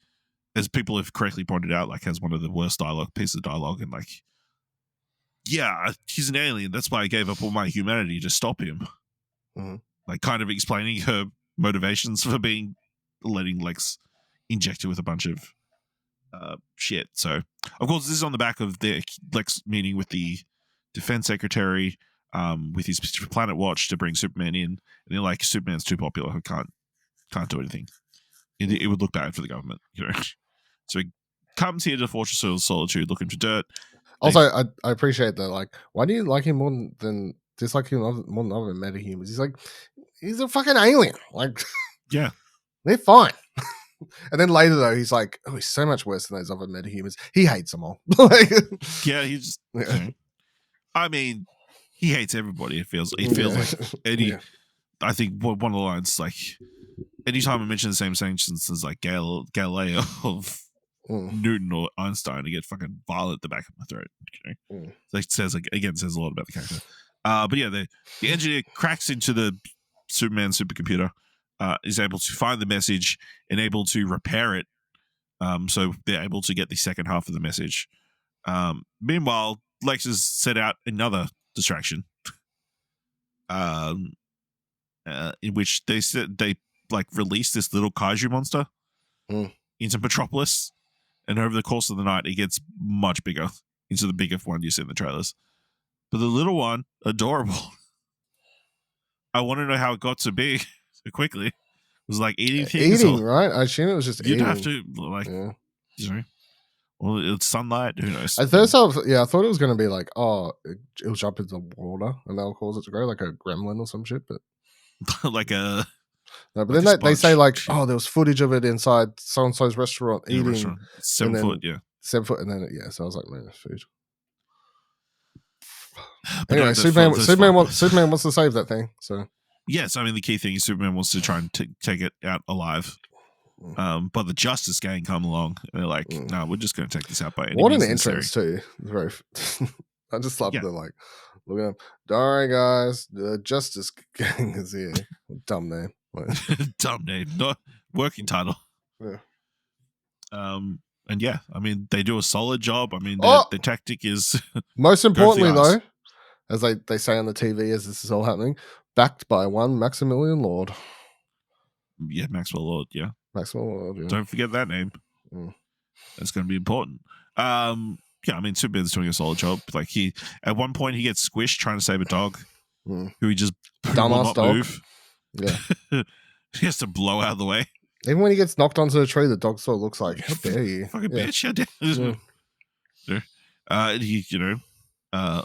Speaker 1: as people have correctly pointed out, like has one of the worst pieces of dialogue, and like, yeah, he's an alien. That's why I gave up all my humanity to stop him.
Speaker 5: Mm-hmm.
Speaker 1: Like, kind of explaining her motivations for letting Lex inject her with a bunch of shit. So, of course, this is on the back of the Lex meeting with the defense secretary, with his Planet Watch to bring Superman in, and they're like, Superman's too popular. He can't do anything. It would look bad for the government, So he comes here to the Fortress of Solitude looking for dirt.
Speaker 5: Also, I appreciate that. Like, why do you like him more than dislike him more than other metahumans? He's like, he's a fucking alien. Like,
Speaker 1: yeah,
Speaker 5: they're fine. And then later though, he's like, oh, he's so much worse than those other metahumans. He hates them all.
Speaker 1: Yeah, he just. He hates everybody. It feels like Eddie. Yeah. I think one of the lines, like, anytime I mention the same sentence as like Galileo of Newton or Einstein, to get fucking violent at the back of my throat. So it says a lot about the character. But yeah, the engineer cracks into the Superman supercomputer, is able to find the message and able to repair it. So they're able to get the second half of the message. Meanwhile, Lex has set out another distraction, in which they like release this little kaiju monster into Metropolis, and over the course of the night, it gets much bigger into the bigger one you see in the trailers. But the little one, adorable. I want to know how it got so big so quickly. It was like eating things.
Speaker 2: Eating, right? I assume it was just
Speaker 1: You'd
Speaker 2: eating.
Speaker 1: have to you know. Well, it's sunlight. Who knows?
Speaker 2: At first, I thought it was going to be like, it'll jump into water and that'll cause it to grow, like a gremlin or some shit. But
Speaker 1: like a
Speaker 2: no, but
Speaker 1: like
Speaker 2: then
Speaker 1: a
Speaker 2: they say
Speaker 1: sponge.
Speaker 2: like, there was footage of it inside so and so's restaurant
Speaker 1: Yeah,
Speaker 2: eating
Speaker 1: restaurant. 7
Speaker 2: then-
Speaker 1: foot, yeah.
Speaker 2: 7 foot, and then so I was like, man, it's food.
Speaker 1: But
Speaker 2: Anyway,
Speaker 1: no,
Speaker 2: Superman
Speaker 1: that's
Speaker 2: Superman wants to save that thing. So
Speaker 1: yes, I mean the key thing is Superman wants to try and take it out alive. But the Justice Gang come along and they're like, no, we're just going to take this out by any
Speaker 2: what an
Speaker 1: means necessary.
Speaker 2: entrance too. Very. I just love
Speaker 1: Yeah.
Speaker 2: the like, look at them. Don't worry, guys. The Justice Gang is here. Dumb name.
Speaker 1: Dumb name, not working title.
Speaker 2: Yeah.
Speaker 1: And yeah, I mean they do a solid job. I mean the tactic is
Speaker 2: Most importantly,
Speaker 1: Go for the
Speaker 2: though, as they say on the TV as this is all happening, backed by one Maximilian Lord.
Speaker 1: yeah, Maxwell Lord, yeah.
Speaker 2: Maximilian Lord, yeah.
Speaker 1: Don't forget that name. That's going to be important. Yeah, I mean Superman's doing a solid job. Like he at one point he gets squished trying to save a dog who he just will
Speaker 2: Dumbass
Speaker 1: not
Speaker 2: dog.
Speaker 1: move.
Speaker 2: Yeah.
Speaker 1: He has to blow out of the way.
Speaker 2: Even when he gets knocked onto a tree, the dog sort of looks like, how dare you?
Speaker 1: Fucking
Speaker 2: Yeah.
Speaker 1: bitch, how dare you? He, I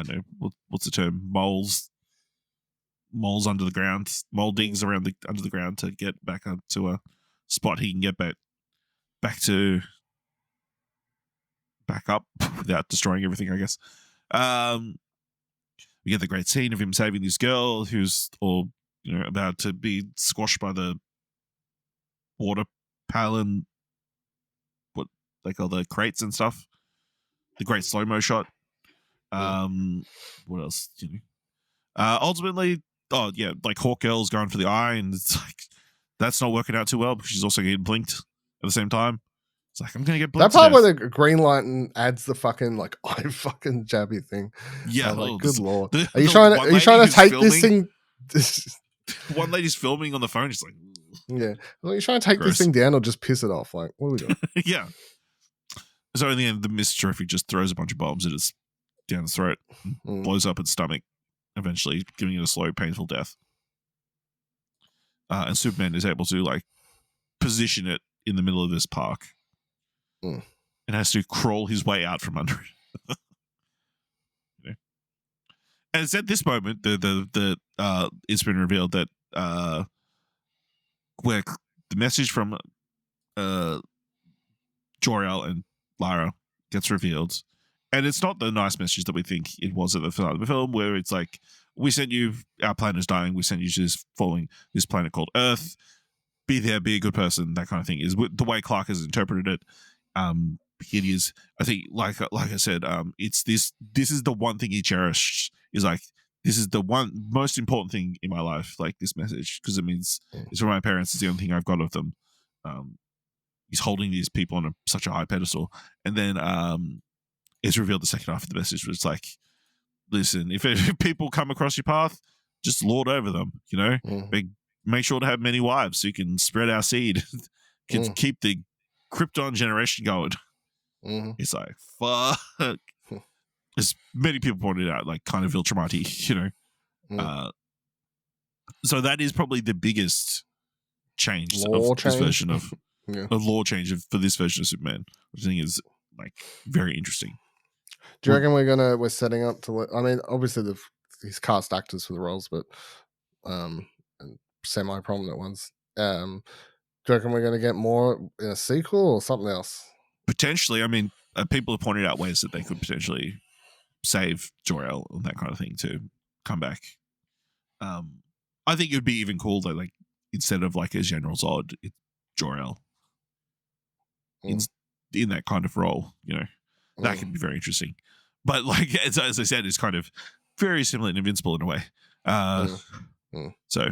Speaker 1: don't know, what's the term? Moles under the ground, mole digs around under the ground to get back up to a spot he can get back up without destroying everything, I guess. We get the great scene of him saving this girl who's about to be squashed by the water pail, what they call the crates and stuff. The great slow-mo shot. What else? Ultimately, like Hawk Girl's going for the eye, and it's like that's not working out too well because she's also getting blinked at the same time. It's like I'm gonna get blinked.
Speaker 2: That part where the green light adds the fucking like eye fucking jabby thing.
Speaker 1: Yeah,
Speaker 2: like, good lord.
Speaker 1: the
Speaker 2: Are you trying to take this thing?
Speaker 1: One lady's filming on the phone. She's like,
Speaker 2: yeah. Are you trying to take
Speaker 1: Gross.
Speaker 2: this thing down or just piss it off? Like, what are we doing?
Speaker 1: yeah. So in the end, the Mr. Terrific just throws a bunch of bombs at its down its throat, blows up its stomach, eventually giving it a slow, painful death. And Superman is able to like position it in the middle of this park, and has to crawl his way out from under it. And it's at this moment it's been revealed that where the message from Jor-El and Lara gets revealed, and it's not the nice message that we think it was at the start of the film, where it's like, we sent you, our planet is dying, we sent you to this planet called Earth, be there, be a good person, that kind of thing, is the way Clark has interpreted it. It is, I think, like I said, it's this is the one thing he cherished, is like, this is the one most important thing in my life, like this message, because it means it's from my parents, it's the only thing I've got of them. He's holding these people on such a high pedestal. And then it's revealed the second half of the message, where it's like, listen, if people come across your path, just lord over them, make sure to have many wives so you can spread our seed, can keep the Krypton generation going. It's like, fuck. As many people pointed out, like kind of Viltrumati, so that is probably the biggest change this version of a law change for this version of Superman, which I think is like very interesting.
Speaker 2: Do you reckon we're setting up to? I mean, obviously he's cast actors for the roles, but and semi-prominent ones. Do you reckon we're going to get more in a sequel or something else?
Speaker 1: Potentially, I mean, people have pointed out ways that they could potentially save Jor-El and that kind of thing to come back. I think it would be even cool that, like, instead of like a General Zod, it's Jor-El in that kind of role. That could be very interesting. But like as I said, it's kind of very similar to Invincible in a way. So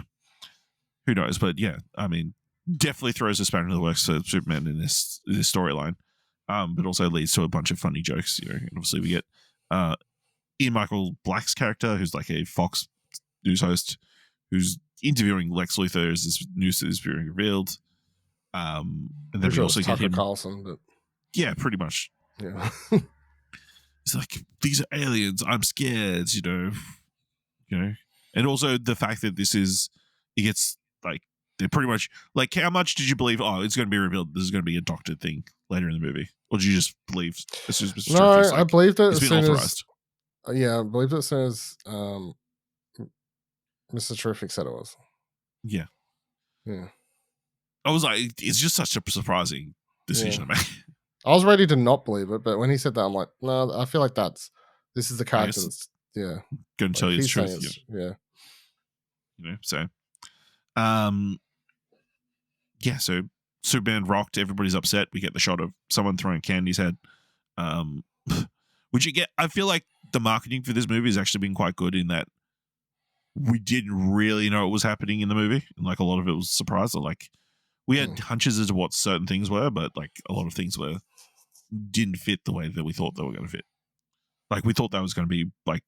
Speaker 1: who knows? But yeah, I mean, definitely throws a spanner in the works for Superman in this storyline, but also leads to a bunch of funny jokes. And obviously we get Ian Michael Black's character, who's like a Fox news host, who's interviewing Lex Luthor as this news is being revealed. And then we also get him.
Speaker 2: Carlson, but
Speaker 1: yeah, pretty much.
Speaker 2: Yeah.
Speaker 1: It's like, these are aliens. I'm scared. And also the fact that it gets like, they're pretty much like, how much did you believe? Oh, it's going to be revealed. This is going to be a doctored thing later in the movie, or did you just believe? As soon as Mr.
Speaker 2: No,
Speaker 1: Turfy's,
Speaker 2: I believed it
Speaker 1: it's
Speaker 2: as
Speaker 1: been
Speaker 2: soon
Speaker 1: authorized.
Speaker 2: as. Yeah, I believed it as soon as Mr. Terrific said it was.
Speaker 1: Yeah.
Speaker 2: Yeah.
Speaker 1: I was like, it's just such a surprising decision to make.
Speaker 2: I was ready to not believe it, but when he said that, I'm like, no, I feel like this is the character that's, yeah.
Speaker 1: Going to tell you the
Speaker 2: he's
Speaker 1: truth.
Speaker 2: saying yeah.
Speaker 1: So, yeah, so Superman rocked, everybody's upset. We get the shot of someone throwing Candy's head. Which I feel like the marketing for this movie has actually been quite good in that we didn't really know what was happening in the movie. And like a lot of it was surprise. Like we had hunches as to what certain things were, but like a lot of things didn't fit the way that we thought they were going to fit. Like we thought that was going to be like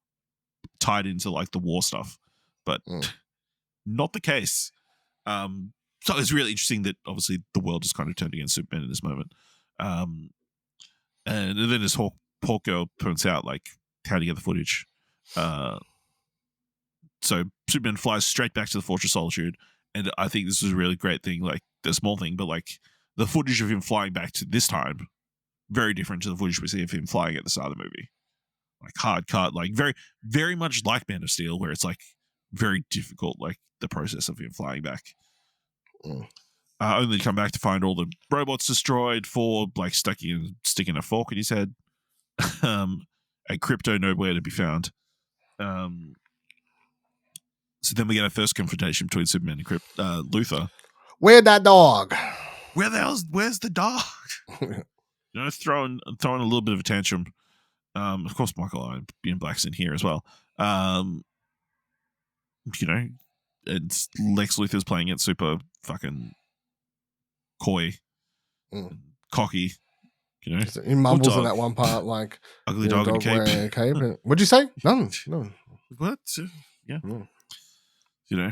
Speaker 1: tied into like the war stuff, but not the case. So it's really interesting that obviously the world has kind of turned against Superman in this moment. And then this Hawk girl points out, like, how to get the footage. So Superman flies straight back to the Fortress of Solitude, and I think this is a really great thing, like, the small thing, but, like, the footage of him flying back to this time, very different to the footage we see of him flying at the start of the movie. Like, hard cut, like, very, very much like Man of Steel, where it's, like, very difficult, like, the process of him flying back. Only to come back to find all the robots destroyed, Ford like sticking a fork in his head, and Crypto nowhere to be found. So then we get our first confrontation between Superman and Luthor.
Speaker 2: Where's that dog?
Speaker 1: Where's the dog? Throwing a little bit of a tantrum. Of course, Michael Ian Black's in here as well. And Lex Luthor's playing it super fucking coy, cocky.
Speaker 2: He mumbles in that one part like
Speaker 1: ugly dog in a cape.
Speaker 2: What'd you say? No.
Speaker 1: What? Yeah. Yeah.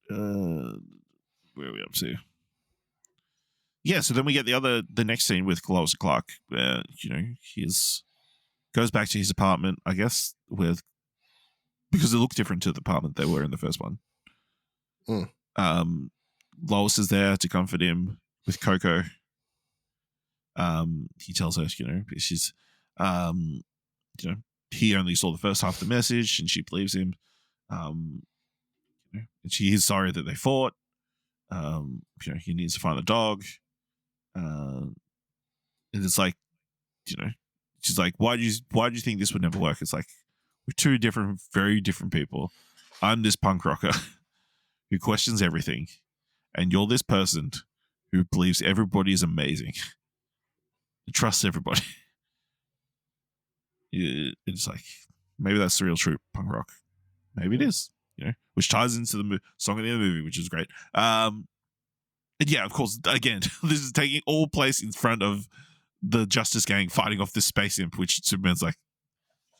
Speaker 1: Where are we up to? Yeah, so then we get the next scene with Lois and Clark, where he goes back to his apartment, I guess, because it looks different to the apartment they were in the first one. Lois is there to comfort him with Coco. He tells her, she's, he only saw the first half of the message, and she believes him. And she is sorry that they fought. He needs to find the dog. And it's like, she's like, why do you think this would never work? It's like, we're two very different people. I'm this punk rocker who questions everything, and you're this person who believes everybody is amazing and trusts everybody. It's like, maybe that's the real true punk rock. Maybe it is, which ties into the song of the movie, which is great. And yeah, of course, again, this is taking all place in front of the Justice Gang fighting off this space imp, which Superman's like,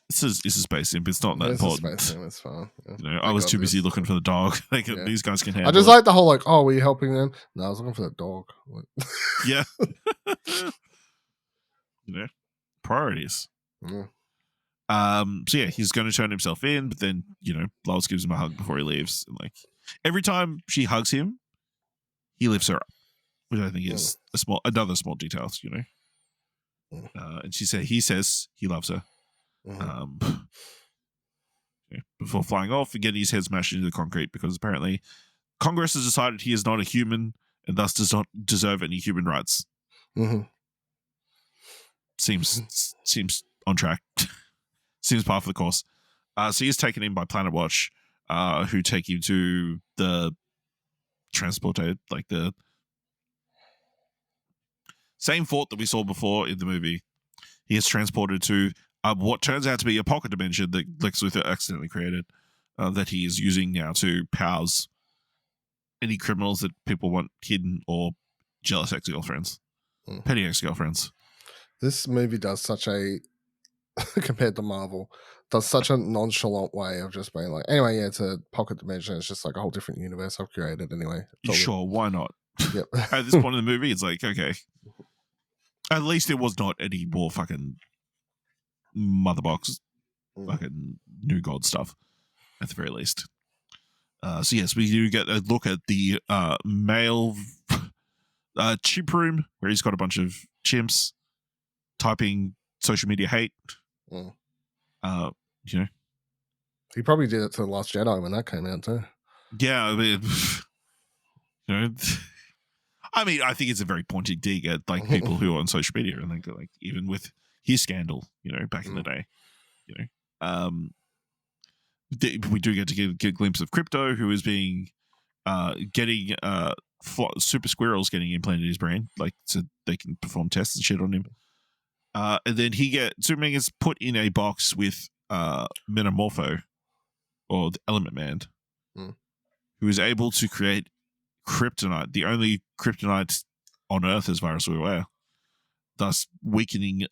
Speaker 1: it's a space imp. It's not that important.
Speaker 2: It's a space imp. It's fine. Yeah.
Speaker 1: I was too busy looking for the dog. These guys can handle it.
Speaker 2: I just like the whole like, oh, were you helping them? No, I was looking for the dog.
Speaker 1: Yeah. Priorities.
Speaker 2: Yeah.
Speaker 1: So yeah, he's going to turn himself in, but then Lois gives him a hug before he leaves, and like every time she hugs him, he lifts her up, which I think is another small detail. And he says he loves her. Before flying off and getting his head smashed into the concrete, because apparently Congress has decided he is not a human and thus does not deserve any human rights. Seems on track. Seems par for the course. So he is taken in by Planet Watch, who take him to the transported, like the same fort that we saw before in the movie. He is transported to what turns out to be a pocket dimension that Lex Luthor accidentally created, that he is using now to house any criminals that people want hidden or jealous ex-girlfriends, petty ex-girlfriends.
Speaker 5: This movie does such a, compared to Marvel, does such a nonchalant way of just being like, anyway, yeah, it's a pocket dimension. It's just like a whole different universe I've created anyway.
Speaker 1: Sure, why not?
Speaker 5: Yep.
Speaker 1: At this point in the movie, it's like, okay. At least it was not any more fucking motherbox, fucking new god stuff, at the very least. So yes, we do get a look at the male chimp room where he's got a bunch of chimps typing social media hate. You know,
Speaker 5: he probably did it to The Last Jedi when that came out too.
Speaker 1: Yeah, I mean, you know, I mean, I think it's a very pointed dig at like people who are on social media, and like even with his scandal, you know, back in the day, you know, we do get to get a glimpse of Crypto, who is being getting super squirrels getting implanted in his brain, like so they can perform tests and shit on him. And then Superman gets put in a box with Metamorpho, or the Element Man, who is able to create kryptonite, the only kryptonite on Earth as far as we're aware, thus weakening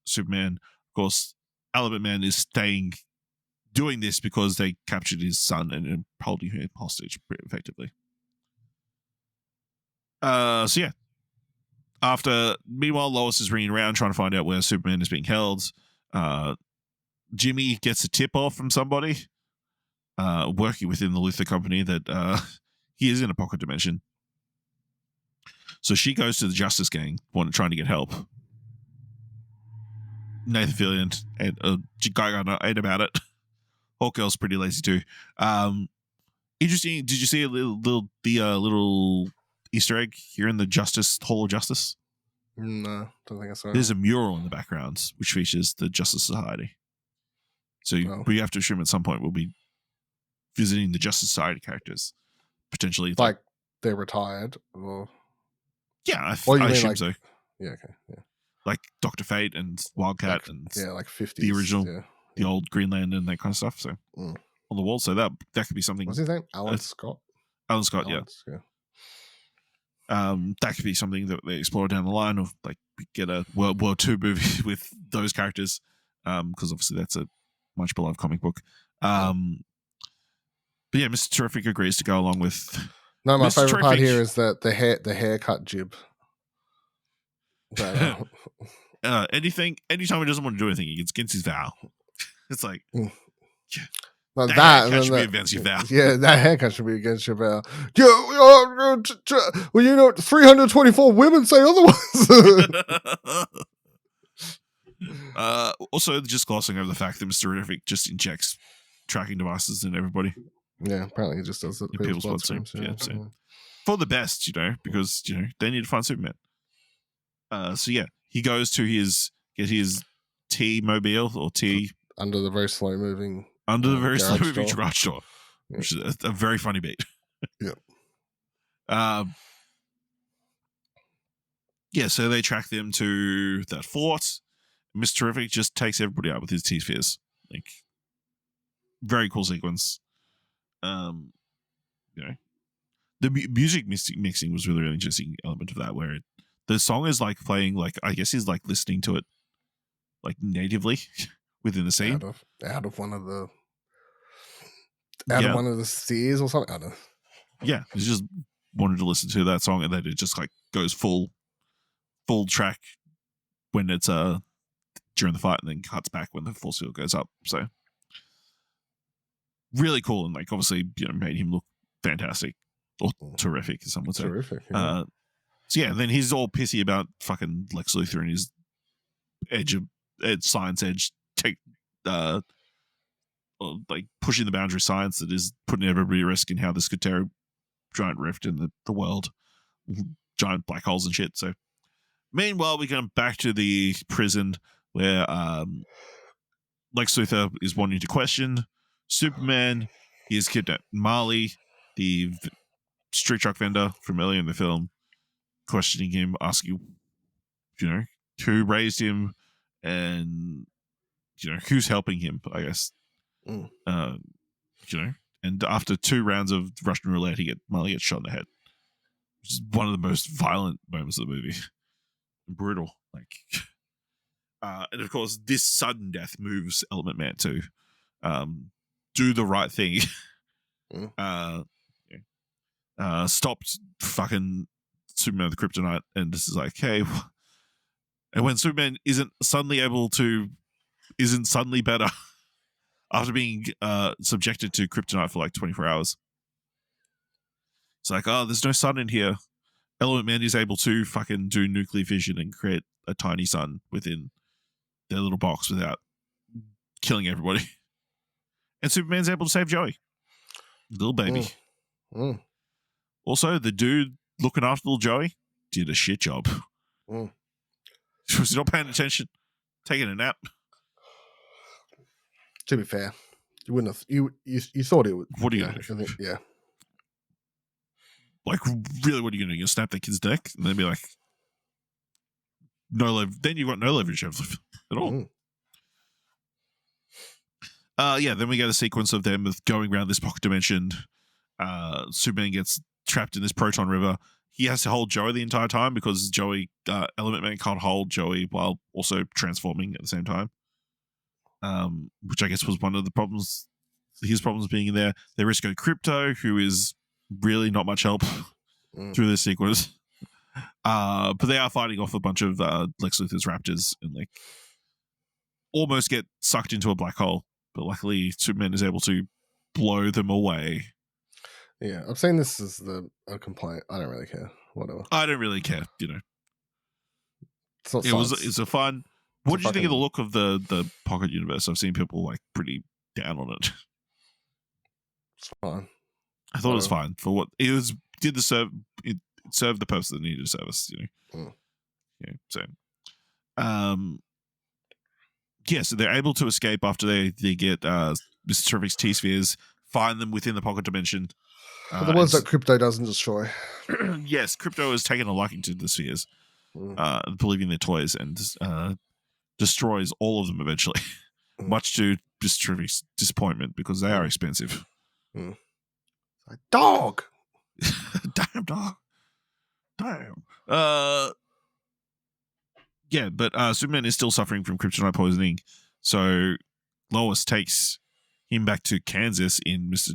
Speaker 1: Superman. Of course, Element Man is doing this because they captured his son and holding him hostage effectively. So yeah. Meanwhile, Lois is ringing around trying to find out where Superman is being held. Jimmy gets a tip off from somebody working within the Luthor company that he is in a pocket dimension. So she goes to the Justice Gang, trying to get help. Nathan Fillion and Guy Gardner ain't about it. Hawkgirl's pretty lazy too. Interesting. Did you see a little Easter egg here in the Hall of Justice?
Speaker 5: No, don't think I saw it.
Speaker 1: There's a mural in the background which features the Justice Society. So we have to assume at some point we'll be visiting the Justice Society characters, potentially.
Speaker 5: Like they're retired, or
Speaker 1: yeah, I
Speaker 5: you mean
Speaker 1: assume
Speaker 5: like,
Speaker 1: so.
Speaker 5: Yeah, okay, yeah.
Speaker 1: Like Dr. Fate and Wildcat and
Speaker 5: like 50s,
Speaker 1: the original, the old Green Lantern and that kind of stuff. So on the wall, so that could be something.
Speaker 5: What's his name? Alan Scott.
Speaker 1: Alan Scott, yeah. That could be something that they explore down the line, of like get a World War II movie with those characters, because obviously that's a much beloved comic book. But yeah, Mr. Terrific agrees to go along with.
Speaker 5: No, my
Speaker 1: Mr.
Speaker 5: favorite part
Speaker 1: Terrific.
Speaker 5: here is that the haircut jib.
Speaker 1: Anytime he doesn't want to do anything, he gets against his vow. It's like,
Speaker 5: Like
Speaker 1: that should be against your vow.
Speaker 5: Yeah, that haircut should be against your vow. Well, you know, 324 women say otherwise.
Speaker 1: Also, just glossing over the fact that Mr. Terrific just injects tracking devices in everybody.
Speaker 5: Yeah, apparently he just does it.
Speaker 1: People's bloodstreams. So for the best, you know, because you know they need to find Superman. So yeah, he goes to get his T-mobile or T
Speaker 5: under the very slow moving
Speaker 1: garage door, which is a very funny beat.
Speaker 5: Yeah.
Speaker 1: Yeah, so they track them to that fort. Mr. Terrific just takes everybody out with his T-spheres. Like, very cool sequence. You know, the music mixing was really interesting element of that, where the song is like playing, like I guess he's like listening to it like natively within the scene,
Speaker 5: out of one of the one of the stairs or something. I don't know.
Speaker 1: Yeah, he's just wanted to listen to that song, and then it just like goes full track when it's during the fight, and then cuts back when the force field goes up. So really cool, and like obviously, you know, made him look fantastic or terrific, as some would say.
Speaker 5: Terrific. Yeah.
Speaker 1: So yeah, then he's all pissy about fucking Lex Luthor and his science edge, like pushing the boundary science that is putting everybody at risk, and how this could tear a giant rift in the world, giant black holes and shit. So meanwhile, we come back to the prison where Lex Luthor is wanting to question Superman. He has kidnapped Marley, the street truck vendor from earlier in the film, questioning him, asking, you know, who raised him and who's helping him, I guess.
Speaker 2: Mm.
Speaker 1: And after 2 rounds of Russian roulette, Marley gets shot in the head, which is one of the most violent moments of the movie. Brutal. And of course, this sudden death moves Element Man to do the right thing. Stopped fucking Superman with the kryptonite, and this is like, hey, and when Superman isn't suddenly better after being subjected to kryptonite for like 24 hours. It's like, oh, there's no sun in here. Element Man is able to fucking do nuclear fission and create a tiny sun within their little box without killing everybody. And Superman's able to save Joey, little baby. Also, the dude looking after little Joey did a shit job. Was not paying attention, taking a nap.
Speaker 2: To be fair, you wouldn't have. You thought it would.
Speaker 1: What are you gonna do?
Speaker 2: Yeah.
Speaker 1: Like, really, what are you gonna do? You snap that kid's neck and then be like, no then you've got no leverage at all. Then we get a sequence of them going around this pocket dimension. Superman gets trapped in this proton river. He has to hold Joey the entire time because Element Man can't hold Joey while also transforming at the same time. Which I guess was one of the problems. His problems being in there. They rescue Crypto, who is really not much help through this sequence. But they are fighting off a bunch of Lex Luthor's raptors and like almost get sucked into a black hole. But luckily, Superman is able to blow them away.
Speaker 2: Yeah, I'm saying this is a complaint. I don't really care. Whatever.
Speaker 1: I don't really care.
Speaker 2: It's not.
Speaker 1: It's a fun. What did you think of the look of the Pocket Universe? I've seen people like pretty down on it.
Speaker 2: It's fine.
Speaker 1: I thought it was fine for what it was. It served the purpose that it needed to serve us. So, so they're able to escape after they get Mr. Terrific's T-spheres, find them within the pocket dimension.
Speaker 2: The ones that Crypto doesn't destroy.
Speaker 1: Yes, Crypto has taken a liking to the spheres, believing they're toys, and destroys all of them eventually, much to Mr. Terrific's disappointment because they are expensive.
Speaker 2: Like, dog!
Speaker 1: Damn, dog. Damn. But Superman is still suffering from kryptonite poisoning, so Lois takes him back to Kansas in Mr.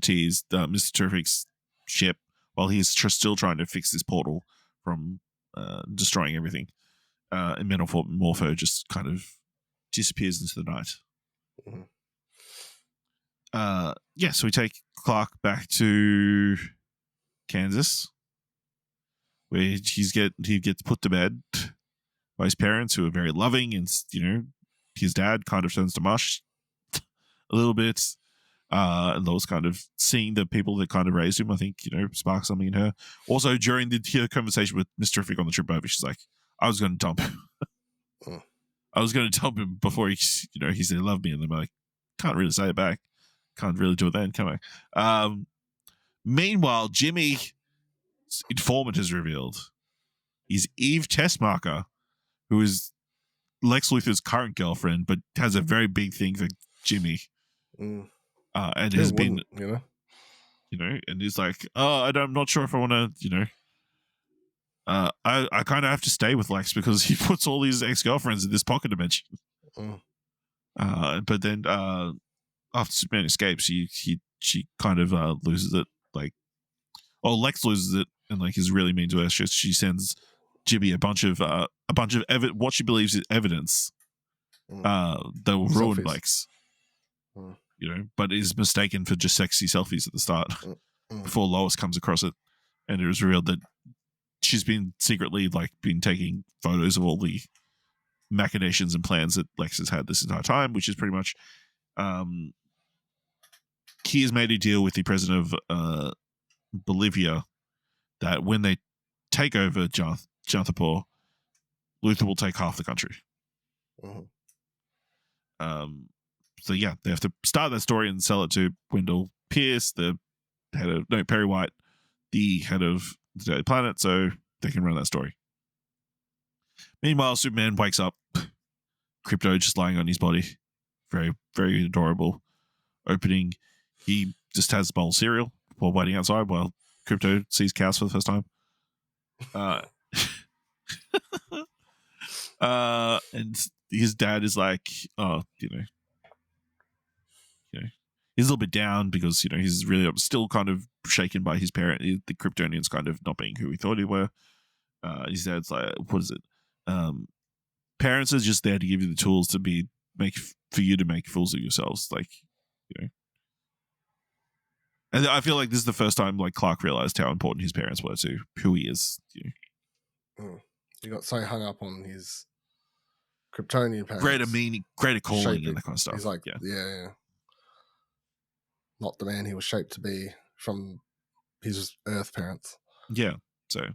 Speaker 1: Terrific's ship while he's still trying to fix this portal from destroying everything. And Morpho just kind of disappears into the night. So we take Clark back to Kansas, where he gets put to bed by his parents, who are very loving, and his dad kind of turns to mush a little bit. And Lois kind of seeing the people that kind of raised him, I think, sparks something in her. Also, during the conversation with Mr. Terrific on the trip over, she's like, I was going to dump him. I was going to dump him before he said he loved me. And I'm like, can't really say it back. Can't really do it then, can I? Meanwhile, Jimmy's informant is revealed. He's Eve Tessmacher, who is Lex Luthor's current girlfriend, but has a very big thing for Jimmy. And has been, and he's like, I'm not sure if I want to, I kind of have to stay with Lex because he puts all these ex-girlfriends in this pocket dimension. But then after Superman escapes, she kind of loses it. Lex loses it and is really mean to her. She sends Jimmy a bunch of what she believes is evidence that will ruin Lex. But is mistaken for just sexy selfies at the start before Lois comes across it, and it was revealed that she's been secretly been taking photos of all the machinations and plans that Lex has had this entire time, which is pretty much he has made a deal with the president of Bolivia that when they take over Janthapur, Luthor will take half the country. So yeah, they have to start that story and sell it to Wendell Pierce, the head of Perry White, the head of the Daily Planet, so they can run that story. Meanwhile, Superman wakes up, Crypto just lying on his body, Very, very adorable opening. He just has a bowl of cereal while waiting outside while Crypto sees cows for the first time. And his dad is like, oh, he's a little bit down because, he's really still kind of shaken by his parent, the Kryptonians kind of not being who he thought they were. His dad's like, what is it? Parents are just there to give you the tools to for you to make fools of yourselves. Like, and I feel like this is the first time like Clark realized how important his parents were to who he is.
Speaker 2: He got so hung up on his Kryptonian parents.
Speaker 1: Greater meaning, greater calling,
Speaker 2: shaping.
Speaker 1: and that kind of stuff.
Speaker 2: He's like, yeah. Not the man he was shaped to be from his Earth parents.
Speaker 1: Yeah. So,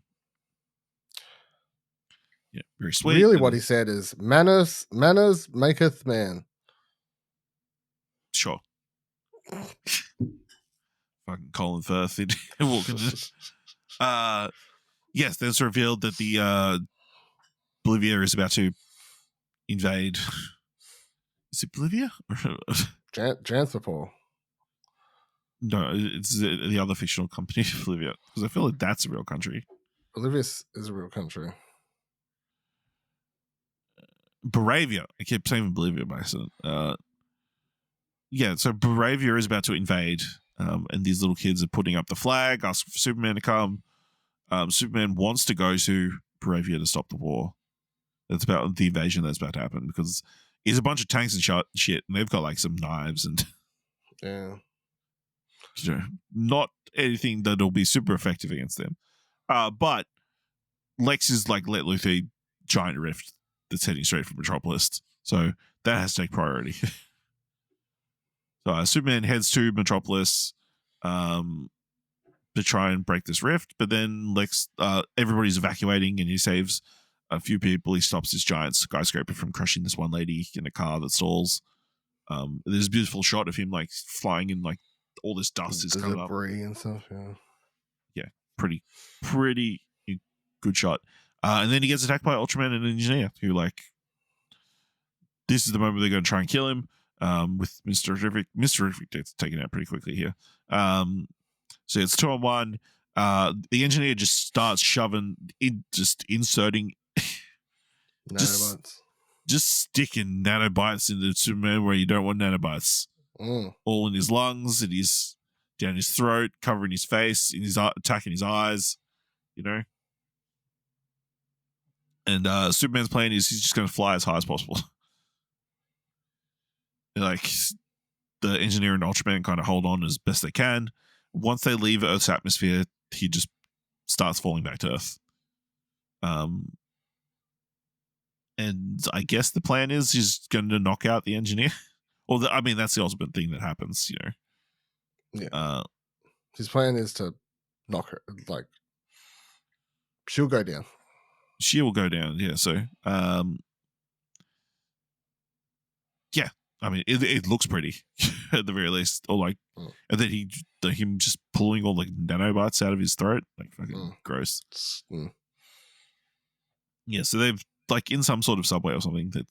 Speaker 1: yeah, very sweet.
Speaker 2: Really, what he said is, manners maketh man.
Speaker 1: Sure. Fucking Colin Firth. Yes, then it's revealed that the Bolivia is about to invade. Is it Bolivia?
Speaker 2: Janthropor.
Speaker 1: No, it's the other fictional company, Bolivia, because I feel like that's a real country.
Speaker 2: Bolivia is a real country.
Speaker 1: Moravia. I kept saying Bolivia by accident. Yeah, so Moravia is about to invade, and these little kids are putting up the flag, asking for Superman to come. Superman wants to go to Moravia to stop the war. That's about the invasion that's about to happen, because there's a bunch of tanks and shit, and they've got like some knives and not anything that'll be super effective against them. But Lex is like let loose a giant rift that's heading straight from Metropolis, so that has to take priority. So Superman heads to Metropolis to try and break this rift, but then Lex, everybody's evacuating, and he saves a few people. He stops this giant skyscraper from crushing this one lady in a car that stalls. There's a beautiful shot of him like flying in, like all this dust is coming up,
Speaker 2: debris and stuff.
Speaker 1: Yeah, pretty good shot. And then he gets attacked by Ultraman and an engineer who, like, this is the moment they're going to try and kill him. With Mr. Terrific. Mr. Terrific gets taken out pretty quickly here. So it's 2-on-1. The engineer just starts inserting
Speaker 2: Nanobots.
Speaker 1: just sticking nanobites into Superman where you don't want nanobites. All in his lungs, and down his throat, covering his face, attacking his eyes, And Superman's plan is he's just going to fly as high as possible. Like, the engineer and Ultraman kind of hold on as best they can. Once they leave Earth's atmosphere, he just starts falling back to Earth. And I guess the plan is he's going to knock out the engineer. Well, that's the ultimate thing that happens,
Speaker 2: Yeah. His plan is to knock her, like, she'll go down.
Speaker 1: She will go down, yeah. So, yeah. It looks pretty at the very least, or like, and then him just pulling all like nanobites out of his throat, like fucking gross. Yeah, so they've like in some sort of subway or something that,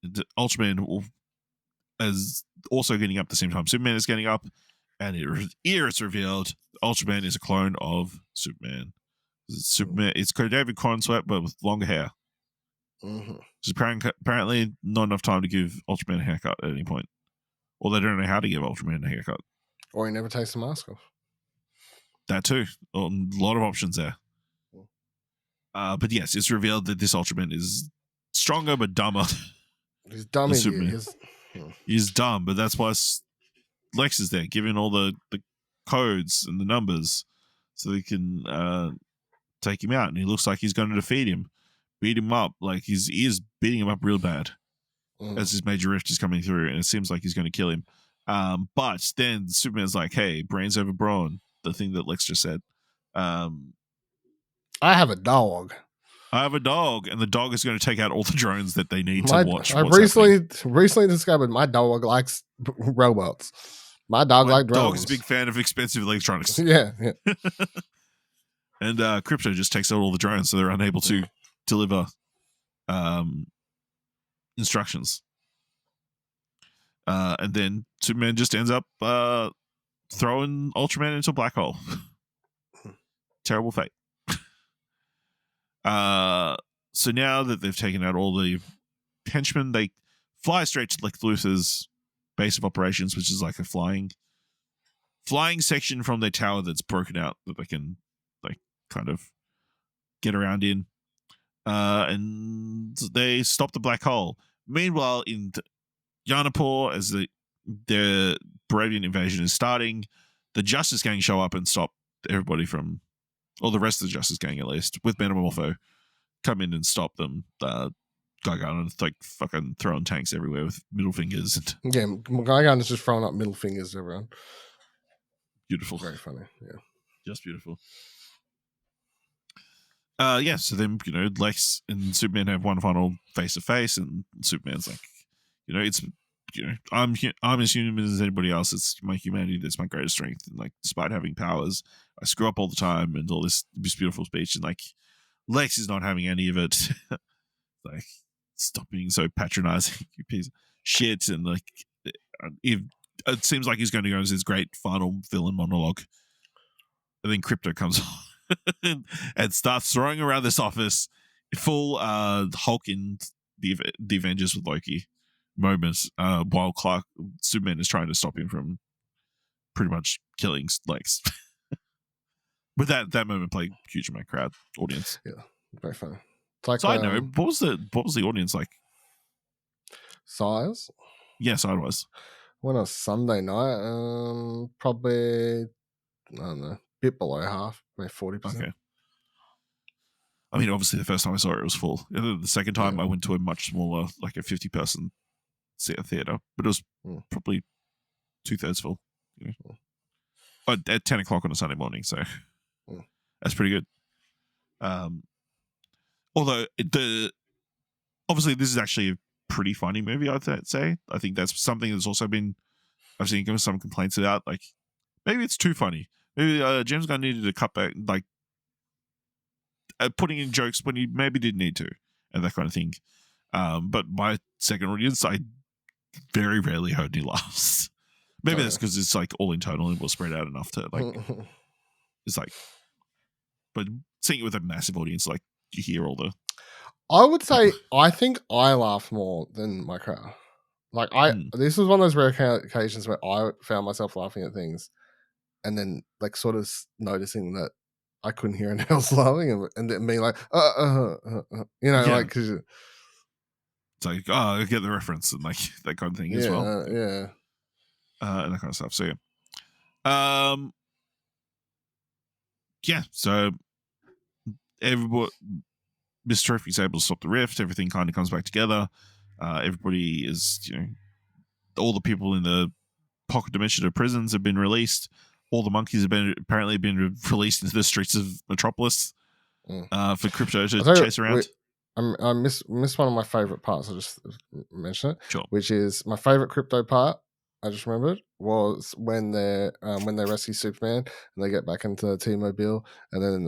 Speaker 1: the Ultraman is also getting up at the same time Superman is getting up, and it's revealed Ultraman is a clone of Superman. It's David Corenswet, but with longer hair. There's apparently not enough time to give Ultraman a haircut at any point. Or they don't know how to give Ultraman a haircut.
Speaker 2: Or he never takes the mask off.
Speaker 1: That too. A lot of options there. But yes, it's revealed that this Ultraman is stronger but dumber.
Speaker 2: He's dumb.
Speaker 1: He's dumb, but that's why Lex is there, giving all the codes and the numbers so they can take him out. And he looks like he's going to defeat him. Beat him up, like he is beating him up real bad as his major rift is coming through, and it seems like he's going to kill him. But then Superman's like, "Hey, brains over brawn," the thing that Lex just said.
Speaker 2: I have a dog.
Speaker 1: And the dog is going to take out all the drones that they need to watch.
Speaker 2: I recently discovered my dog likes robots. My dog likes drones.
Speaker 1: Dog is a big fan of expensive electronics.
Speaker 2: Yeah.
Speaker 1: And Crypto just takes out all the drones, so they're unable to deliver instructions. And then Superman just ends up throwing Ultraman into a black hole. Terrible fate. So now that they've taken out all the henchmen, they fly straight to Lex Luthor's base of operations, which is like a flying section from their tower that's broken out that they can like kind of get around in. And they stop the black hole. Meanwhile, in Yanapur, as the Baravian invasion is starting, the Justice Gang show up and stop everybody from, or the rest of the Justice Gang at least, with Metamorpho, come in and stop them. Gargan like fucking throwing tanks everywhere with middle fingers. And
Speaker 2: Yeah, Gargan is just throwing up middle fingers to everyone.
Speaker 1: Beautiful.
Speaker 2: Very funny, yeah.
Speaker 1: Just beautiful. So then, Lex and Superman have one final face-to-face, and Superman's like, it's, I'm as human as anybody else. It's my humanity that's my greatest strength. And like, despite having powers, I screw up all the time, and all this beautiful speech. And like, Lex is not having any of it. Like, stop being so patronizing, you piece of shit. And like, it seems like he's going to go as his great final villain monologue. And then Crypto comes on and starts throwing around this office full Hulk in the Avengers with Loki moments, while Superman is trying to stop him from pretty much killing Lex. But that moment played huge in my crowd audience.
Speaker 2: Yeah, very funny. It's like,
Speaker 1: Side note, what was the audience like?
Speaker 2: Size?
Speaker 1: Yeah, side-wise.
Speaker 2: When it was Sunday night, probably, I don't know, a bit below half, maybe 40%.
Speaker 1: Okay. I mean, obviously, the first time I saw it was full. The second time I went to a much smaller, like a 50-person theater, but it was probably 2/3 full. But at 10 o'clock on a Sunday morning, so that's pretty good. Although obviously this is actually a pretty funny movie, I'd say. I think that's something that's also been, I've seen some complaints about, like maybe it's too funny. Maybe James Gunn needed to cut back, like putting in jokes when he maybe didn't need to, and that kind of thing. But my second audience, I very rarely heard any laughs. Maybe that's because it's like all internal and will spread out enough to like, it's like, but seeing it with a massive audience, like you hear all the.
Speaker 2: I would say I think I laughed more than my crowd. Like this was one of those rare occasions where I found myself laughing at things, and then like sort of noticing that I couldn't hear anyone else laughing, and then being like, like cause
Speaker 1: it's like, I get the reference and like that kind of thing as well. And that kind of stuff. So so everybody, Mr. Terrific's able to stop the rift. Everything kind of comes back together. Everybody is, all the people in the pocket dimension of prisons have been released. All the monkeys have apparently been released into the streets of Metropolis for Crypto to chase around.
Speaker 2: I missed one of my favorite parts. I'll just mention it.
Speaker 1: Sure.
Speaker 2: Which is my favorite Crypto part. I just remembered was when they rescue Superman and they get back into the T-Mobile, and then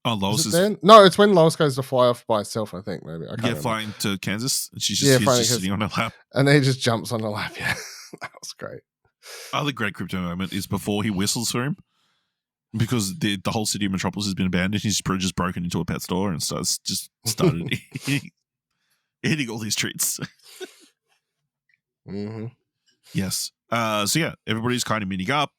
Speaker 1: Lois is
Speaker 2: no, it's when Lois goes to fly off by herself. I think maybe I can't remember.
Speaker 1: Flying to Kansas, and she's just sitting on her lap,
Speaker 2: and he just jumps on her lap. Yeah, that was great.
Speaker 1: Other great Crypto moment is before he whistles for him, because the whole city of Metropolis has been abandoned. He's just broken into a pet store and started eating all these treats.
Speaker 2: Mm-hmm.
Speaker 1: Yes. So yeah, everybody's kind of meeting up.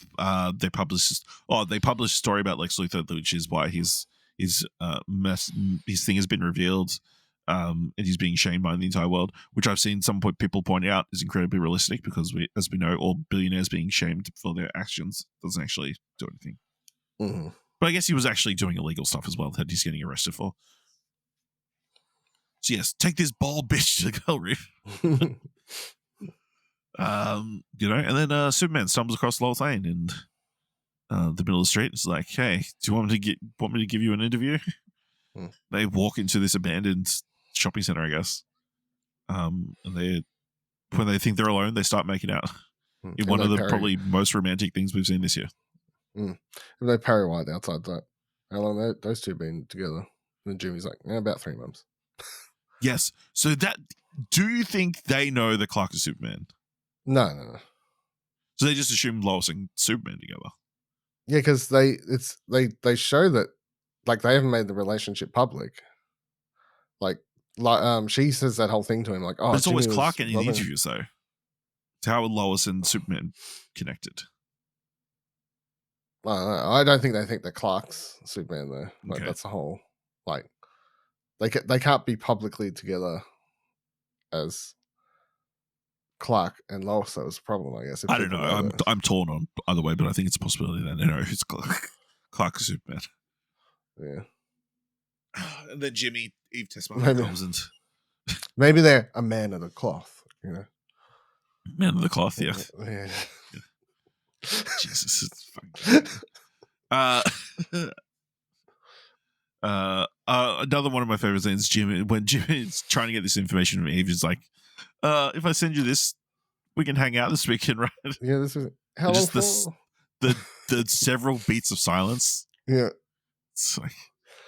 Speaker 1: They published a story about Lex Luthor, which is why his thing has been revealed, and he's being shamed by the entire world, which I've seen some people point out is incredibly realistic, because as we know, all billionaires being shamed for their actions doesn't actually do anything.
Speaker 2: Mm-hmm.
Speaker 1: But I guess he was actually doing illegal stuff as well that he's getting arrested for. So yes, take this bald bitch to the girl reef. And then Superman stumbles across Lois Lane in the middle of the street. It's like, hey, do you want me to give you an interview? They walk into this abandoned shopping center, I guess. And when they think they're alone, they start making out in one of the probably most romantic things we've seen this year.
Speaker 2: And they Perry White outside that. How long those two been together? And Jimmy's like, about 3 months.
Speaker 1: Yes. So Do you think they know that Clark is Superman?
Speaker 2: No.
Speaker 1: So they just assume Lois and Superman together.
Speaker 2: Yeah, because they show that like they haven't made the relationship public. Like she says that whole thing to him, like, oh,
Speaker 1: But it's always
Speaker 2: Jimmy
Speaker 1: Clark
Speaker 2: was
Speaker 1: in the
Speaker 2: robbing-
Speaker 1: interviews, though. So how are Lois and Superman connected?
Speaker 2: I don't think they think that Clark's Superman though. Like
Speaker 1: Okay.
Speaker 2: that's the whole like they can't be publicly together as Clark and Lois. That was the problem, I guess. If
Speaker 1: I don't
Speaker 2: people
Speaker 1: know.
Speaker 2: that.
Speaker 1: I'm torn on either way, but I think it's a possibility that they know who's Clark is Superman.
Speaker 2: Yeah,
Speaker 1: And then Jimmy, Eve Tessmacher
Speaker 2: Maybe.
Speaker 1: comes and
Speaker 2: maybe they're a man of the cloth. You know,
Speaker 1: man of the cloth, yeah.
Speaker 2: Yeah.
Speaker 1: Jesus, it's fucking. Another one of my favorite scenes, Jimmy, when Jimmy is trying to get this information from Eve, is like, if I send you this, we can hang out this weekend, right?
Speaker 2: Yeah, this is how long
Speaker 1: Just
Speaker 2: for?
Speaker 1: the several beats of silence.
Speaker 2: Yeah,
Speaker 1: It's like,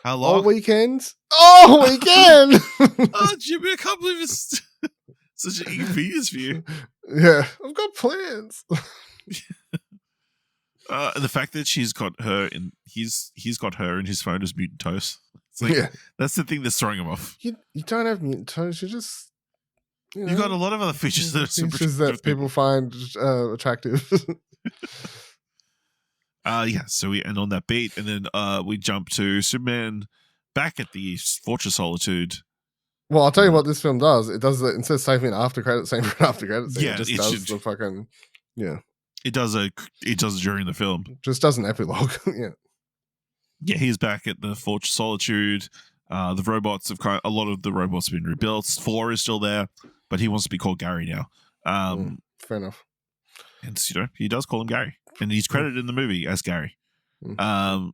Speaker 1: how
Speaker 2: all
Speaker 1: long?
Speaker 2: weekends. Oh, weekend.
Speaker 1: Oh, Jimmy, I can't believe it's such an inconvenience for you.
Speaker 2: Yeah, I've got plans.
Speaker 1: The fact that she's got her and he's got her in his phone as mutant toes. It's like,
Speaker 2: Yeah,
Speaker 1: that's the thing that's throwing him off.
Speaker 2: you don't have mutant toes. You just
Speaker 1: You've got a lot of other features that are super
Speaker 2: features that people find attractive.
Speaker 1: Yeah, so we end on that beat, and then we jump to Superman back at the Fortress Solitude.
Speaker 2: Well, I'll tell you what this film does. It does it instead of saving an after credit scene for an after credit scene.
Speaker 1: Yeah,
Speaker 2: it just
Speaker 1: it
Speaker 2: does
Speaker 1: should-
Speaker 2: the fucking
Speaker 1: It does it during the film.
Speaker 2: just does an epilogue. Yeah,
Speaker 1: Yeah, he's back at the Fortress Solitude. The robots have a lot of the robots have been rebuilt. Floor is still there, but he wants to be called Gary now.
Speaker 2: fair enough.
Speaker 1: And he does call him Gary, and he's credited in the movie as Gary. And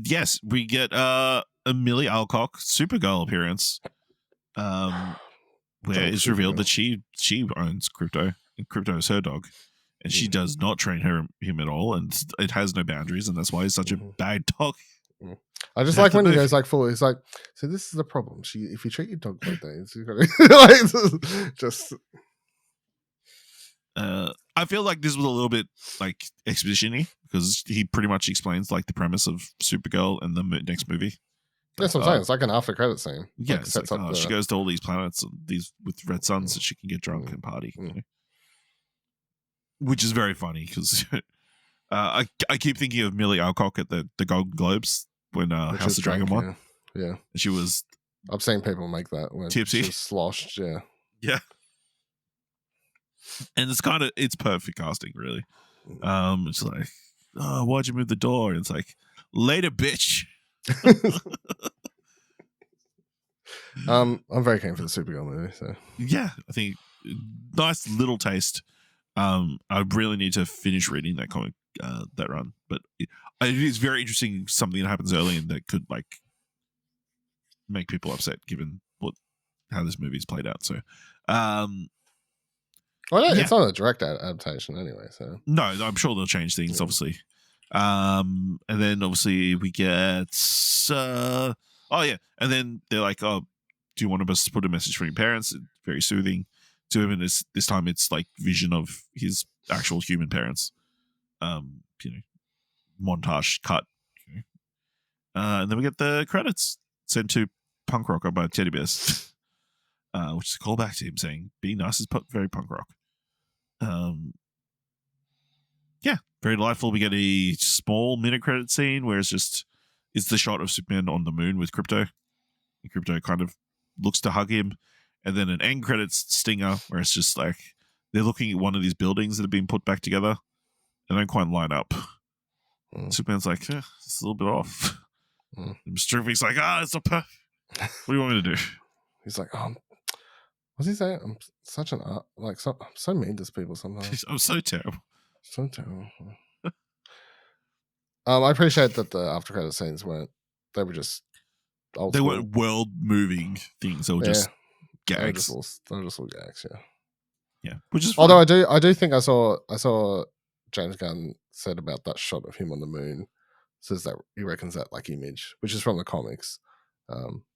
Speaker 1: yes, we get a Millie Alcock Supergirl appearance, where it's revealed that she owns Crypto, and Crypto is her dog, and she does not train him at all, and it has no boundaries, and that's why he's such a bad dog.
Speaker 2: I just
Speaker 1: Have
Speaker 2: like
Speaker 1: to
Speaker 2: when he
Speaker 1: move.
Speaker 2: goes like full. He's like, so this is the problem. If you treat your dog like that, you've got to like just.
Speaker 1: I feel like this was a little bit like exposition-y because he pretty much explains like the premise of Supergirl and the next movie.
Speaker 2: That's what I'm saying. It's like an after credit scene.
Speaker 1: Yeah,
Speaker 2: Like,
Speaker 1: it's
Speaker 2: sets
Speaker 1: like,
Speaker 2: up
Speaker 1: she goes to all these planets and these with red suns so she can get drunk and party, you know? Which is very funny because I keep thinking of Millie Alcock at the Golden Globes when
Speaker 2: which
Speaker 1: House
Speaker 2: is
Speaker 1: of Dragon
Speaker 2: drunk,
Speaker 1: won.
Speaker 2: Yeah.
Speaker 1: And she was
Speaker 2: I've seen people make that when
Speaker 1: Tipsy.
Speaker 2: she's sloshed. Yeah.
Speaker 1: and it's perfect casting, really. It's like, oh, why'd you move the door? And it's like, later, bitch.
Speaker 2: I'm very keen for the Supergirl movie. So
Speaker 1: Yeah, I think nice little taste. I really need to finish reading that comic, that run, but it is very interesting. Something that happens early and that could like make people upset, given how this movie's played out. So,
Speaker 2: it's not a direct adaptation anyway. So
Speaker 1: no, I'm sure they'll change things, obviously. And then obviously we get, and then they're like, oh, do you want us to put a message for your parents? It's very soothing to him, and this time it's like vision of his actual human parents. Montage cut. And then we get the credits sent to Punk Rocker by Teddy Bears, which is a callback to him saying, "Being nice is very punk rock." Very delightful. We get a small minute credit scene where it's the shot of Superman on the moon with Crypto. And Crypto kind of looks to hug him, and then an end credits stinger where it's just like they're looking at one of these buildings that have been put back together. They don't quite line up. Superman's like, it's a little bit off. And Mr. Tripping's like, it's not perfect. What do you want me to do?
Speaker 2: he's like, what's he saying? I'm such an I'm so mean to people sometimes.
Speaker 1: I'm so terrible.
Speaker 2: So terrible. I appreciate that the after credit scenes they were just old
Speaker 1: They
Speaker 2: school.
Speaker 1: weren't world moving things. They were just
Speaker 2: They were
Speaker 1: gags.
Speaker 2: they were just all gags, yeah.
Speaker 1: Yeah, which is
Speaker 2: Although
Speaker 1: fine.
Speaker 2: I do think I saw James Gunn said about that shot of him on the moon, says that he reckons that like image, which is from the comics,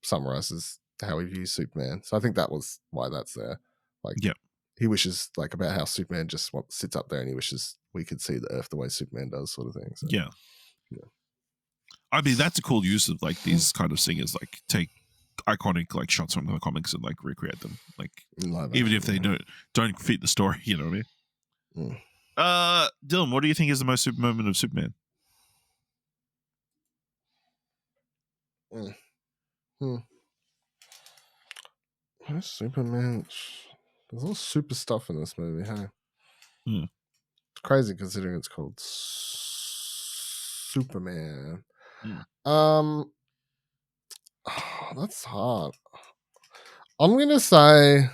Speaker 2: summarizes how he views Superman. So I think that was why that's there. Like,
Speaker 1: Yep.
Speaker 2: he wishes like about how Superman just sits up there and he wishes we could see the Earth the way Superman does, sort of thing. So,
Speaker 1: Yeah.
Speaker 2: Yeah.
Speaker 1: I mean, that's a cool use of like these kind of singers, like take iconic like shots from the comics and like recreate them, like
Speaker 2: in live
Speaker 1: even
Speaker 2: action,
Speaker 1: if they don't fit the story. You know what I mean?
Speaker 2: Mm.
Speaker 1: Dylan, what do you think is the most super moment of Superman?
Speaker 2: Superman. There's all super stuff in this movie, hey?
Speaker 1: Hmm.
Speaker 2: It's crazy considering it's called Superman. That's hard. I'm gonna say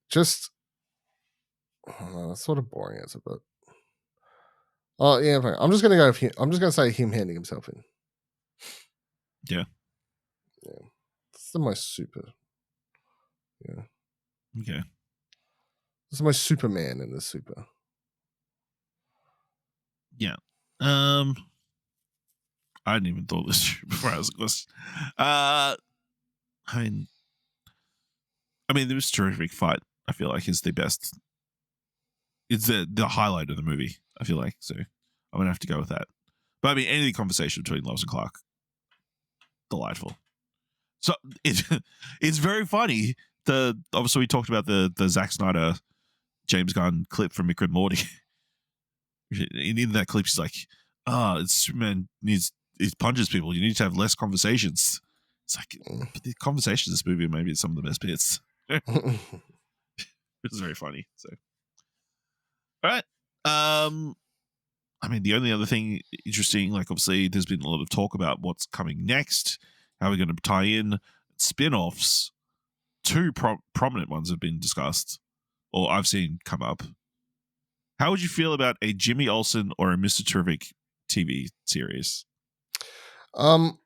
Speaker 2: just that's sort of boring, is it? But yeah, fine. I'm just gonna go with him. I'm just gonna say him handing himself in.
Speaker 1: Yeah.
Speaker 2: It's the most super. Yeah.
Speaker 1: Okay.
Speaker 2: It's the most Superman in the super.
Speaker 1: Yeah. I hadn't even thought this through before I was this. I mean, there was a terrific fight. I feel like is the best. It's the highlight of the movie. I feel like so. I'm gonna have to go with that. But I mean, any conversation between Lois and Clark, delightful. So it's very funny. Obviously we talked about the Zack Snyder, James Gunn clip from Rick and Morty. In that clip, she's like, Superman he punches people. You need to have less conversations. It's like, but the conversations in this movie maybe it's some of the best bits. It's very funny. So, all right. The only other thing interesting, like obviously there's been a lot of talk about what's coming next, how we're going to tie in spin-offs. Two prominent ones have been discussed, or I've seen come up. How would you feel about a Jimmy Olsen or a Mr. Terrific TV series?
Speaker 2: Honestly,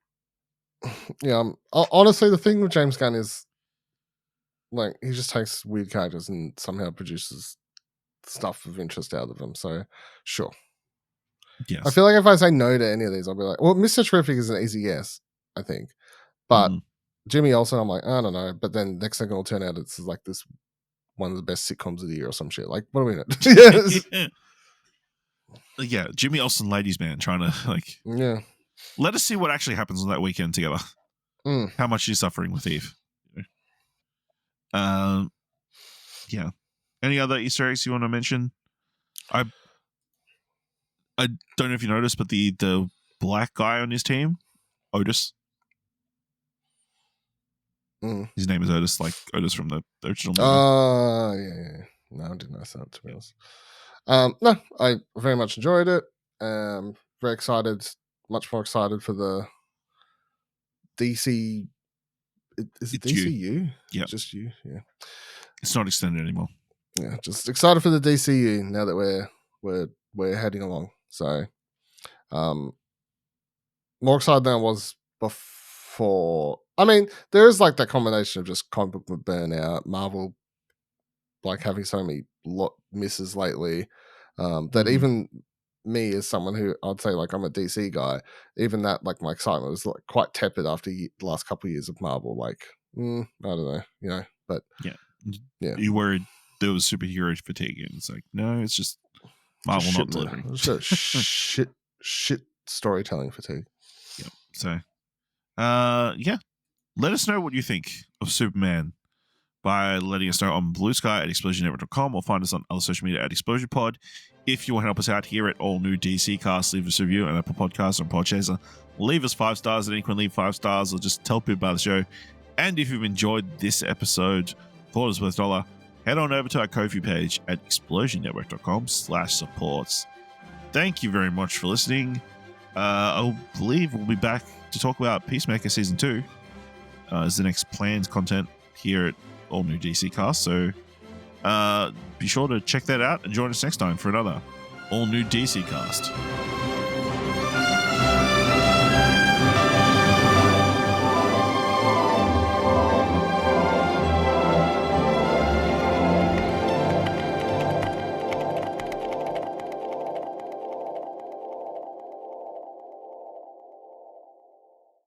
Speaker 2: the thing with James Gunn is like he just takes weird characters and somehow produces stuff of interest out of them. So sure.
Speaker 1: Yes.
Speaker 2: I feel like if I say no to any of these, I'll be like, well, Mr. Terrific is an easy yes, I think. But Jimmy Olsen, I'm like, I don't know. But then next thing it'll turn out it's like this one of the best sitcoms of the year or some shit. Like, what do we know? Yes.
Speaker 1: Yeah, Jimmy Olsen, ladies man, trying to like.
Speaker 2: Yeah.
Speaker 1: Let us see what actually happens on that weekend together. How much she's suffering with Eve. Yeah. Any other Easter eggs you want to mention? I don't know if you noticed, but the black guy on his team, Otis. His name is Otis, like Otis from the original movie.
Speaker 2: Yeah. No, I didn't know that, to be honest. No, I very much enjoyed it. Very excited, much more excited for the DC. Is it DCU?
Speaker 1: Yeah.
Speaker 2: Just you, yeah.
Speaker 1: It's not extended anymore.
Speaker 2: Yeah, just excited for the DCU now that we're heading along. So, more excited than I was before. I mean, there is like that combination of just comic book burnout, Marvel, like having so many misses lately, that even me as someone who I'd say like I'm a DC guy, even that like my excitement was like quite tepid after the last couple of years of Marvel. Like, I don't know, but
Speaker 1: yeah.
Speaker 2: You
Speaker 1: worried there was superhero fatigue, and it's like, no, it's just Marvel not delivering.
Speaker 2: shit storytelling fatigue.
Speaker 1: Yeah. So, let us know what you think of Superman by letting us know on Blue Sky at ExplosionNetwork.com or find us on other social media at ExplosionPod. If you want to help us out here at All New DC Cast, leave us a review on Apple Podcasts or Podchaser. Leave us 5 stars and anyone leave 5 stars or just tell people about the show. And if you've enjoyed this episode, thought it was worth $1, head on over to our Ko-fi page at ExplosionNetwork.com/supports. Thank you very much for listening. I believe we'll be back to talk about Peacemaker Season 2 as the next planned content here at All New DC Cast. So be sure to check that out and join us next time for another All New DC Cast.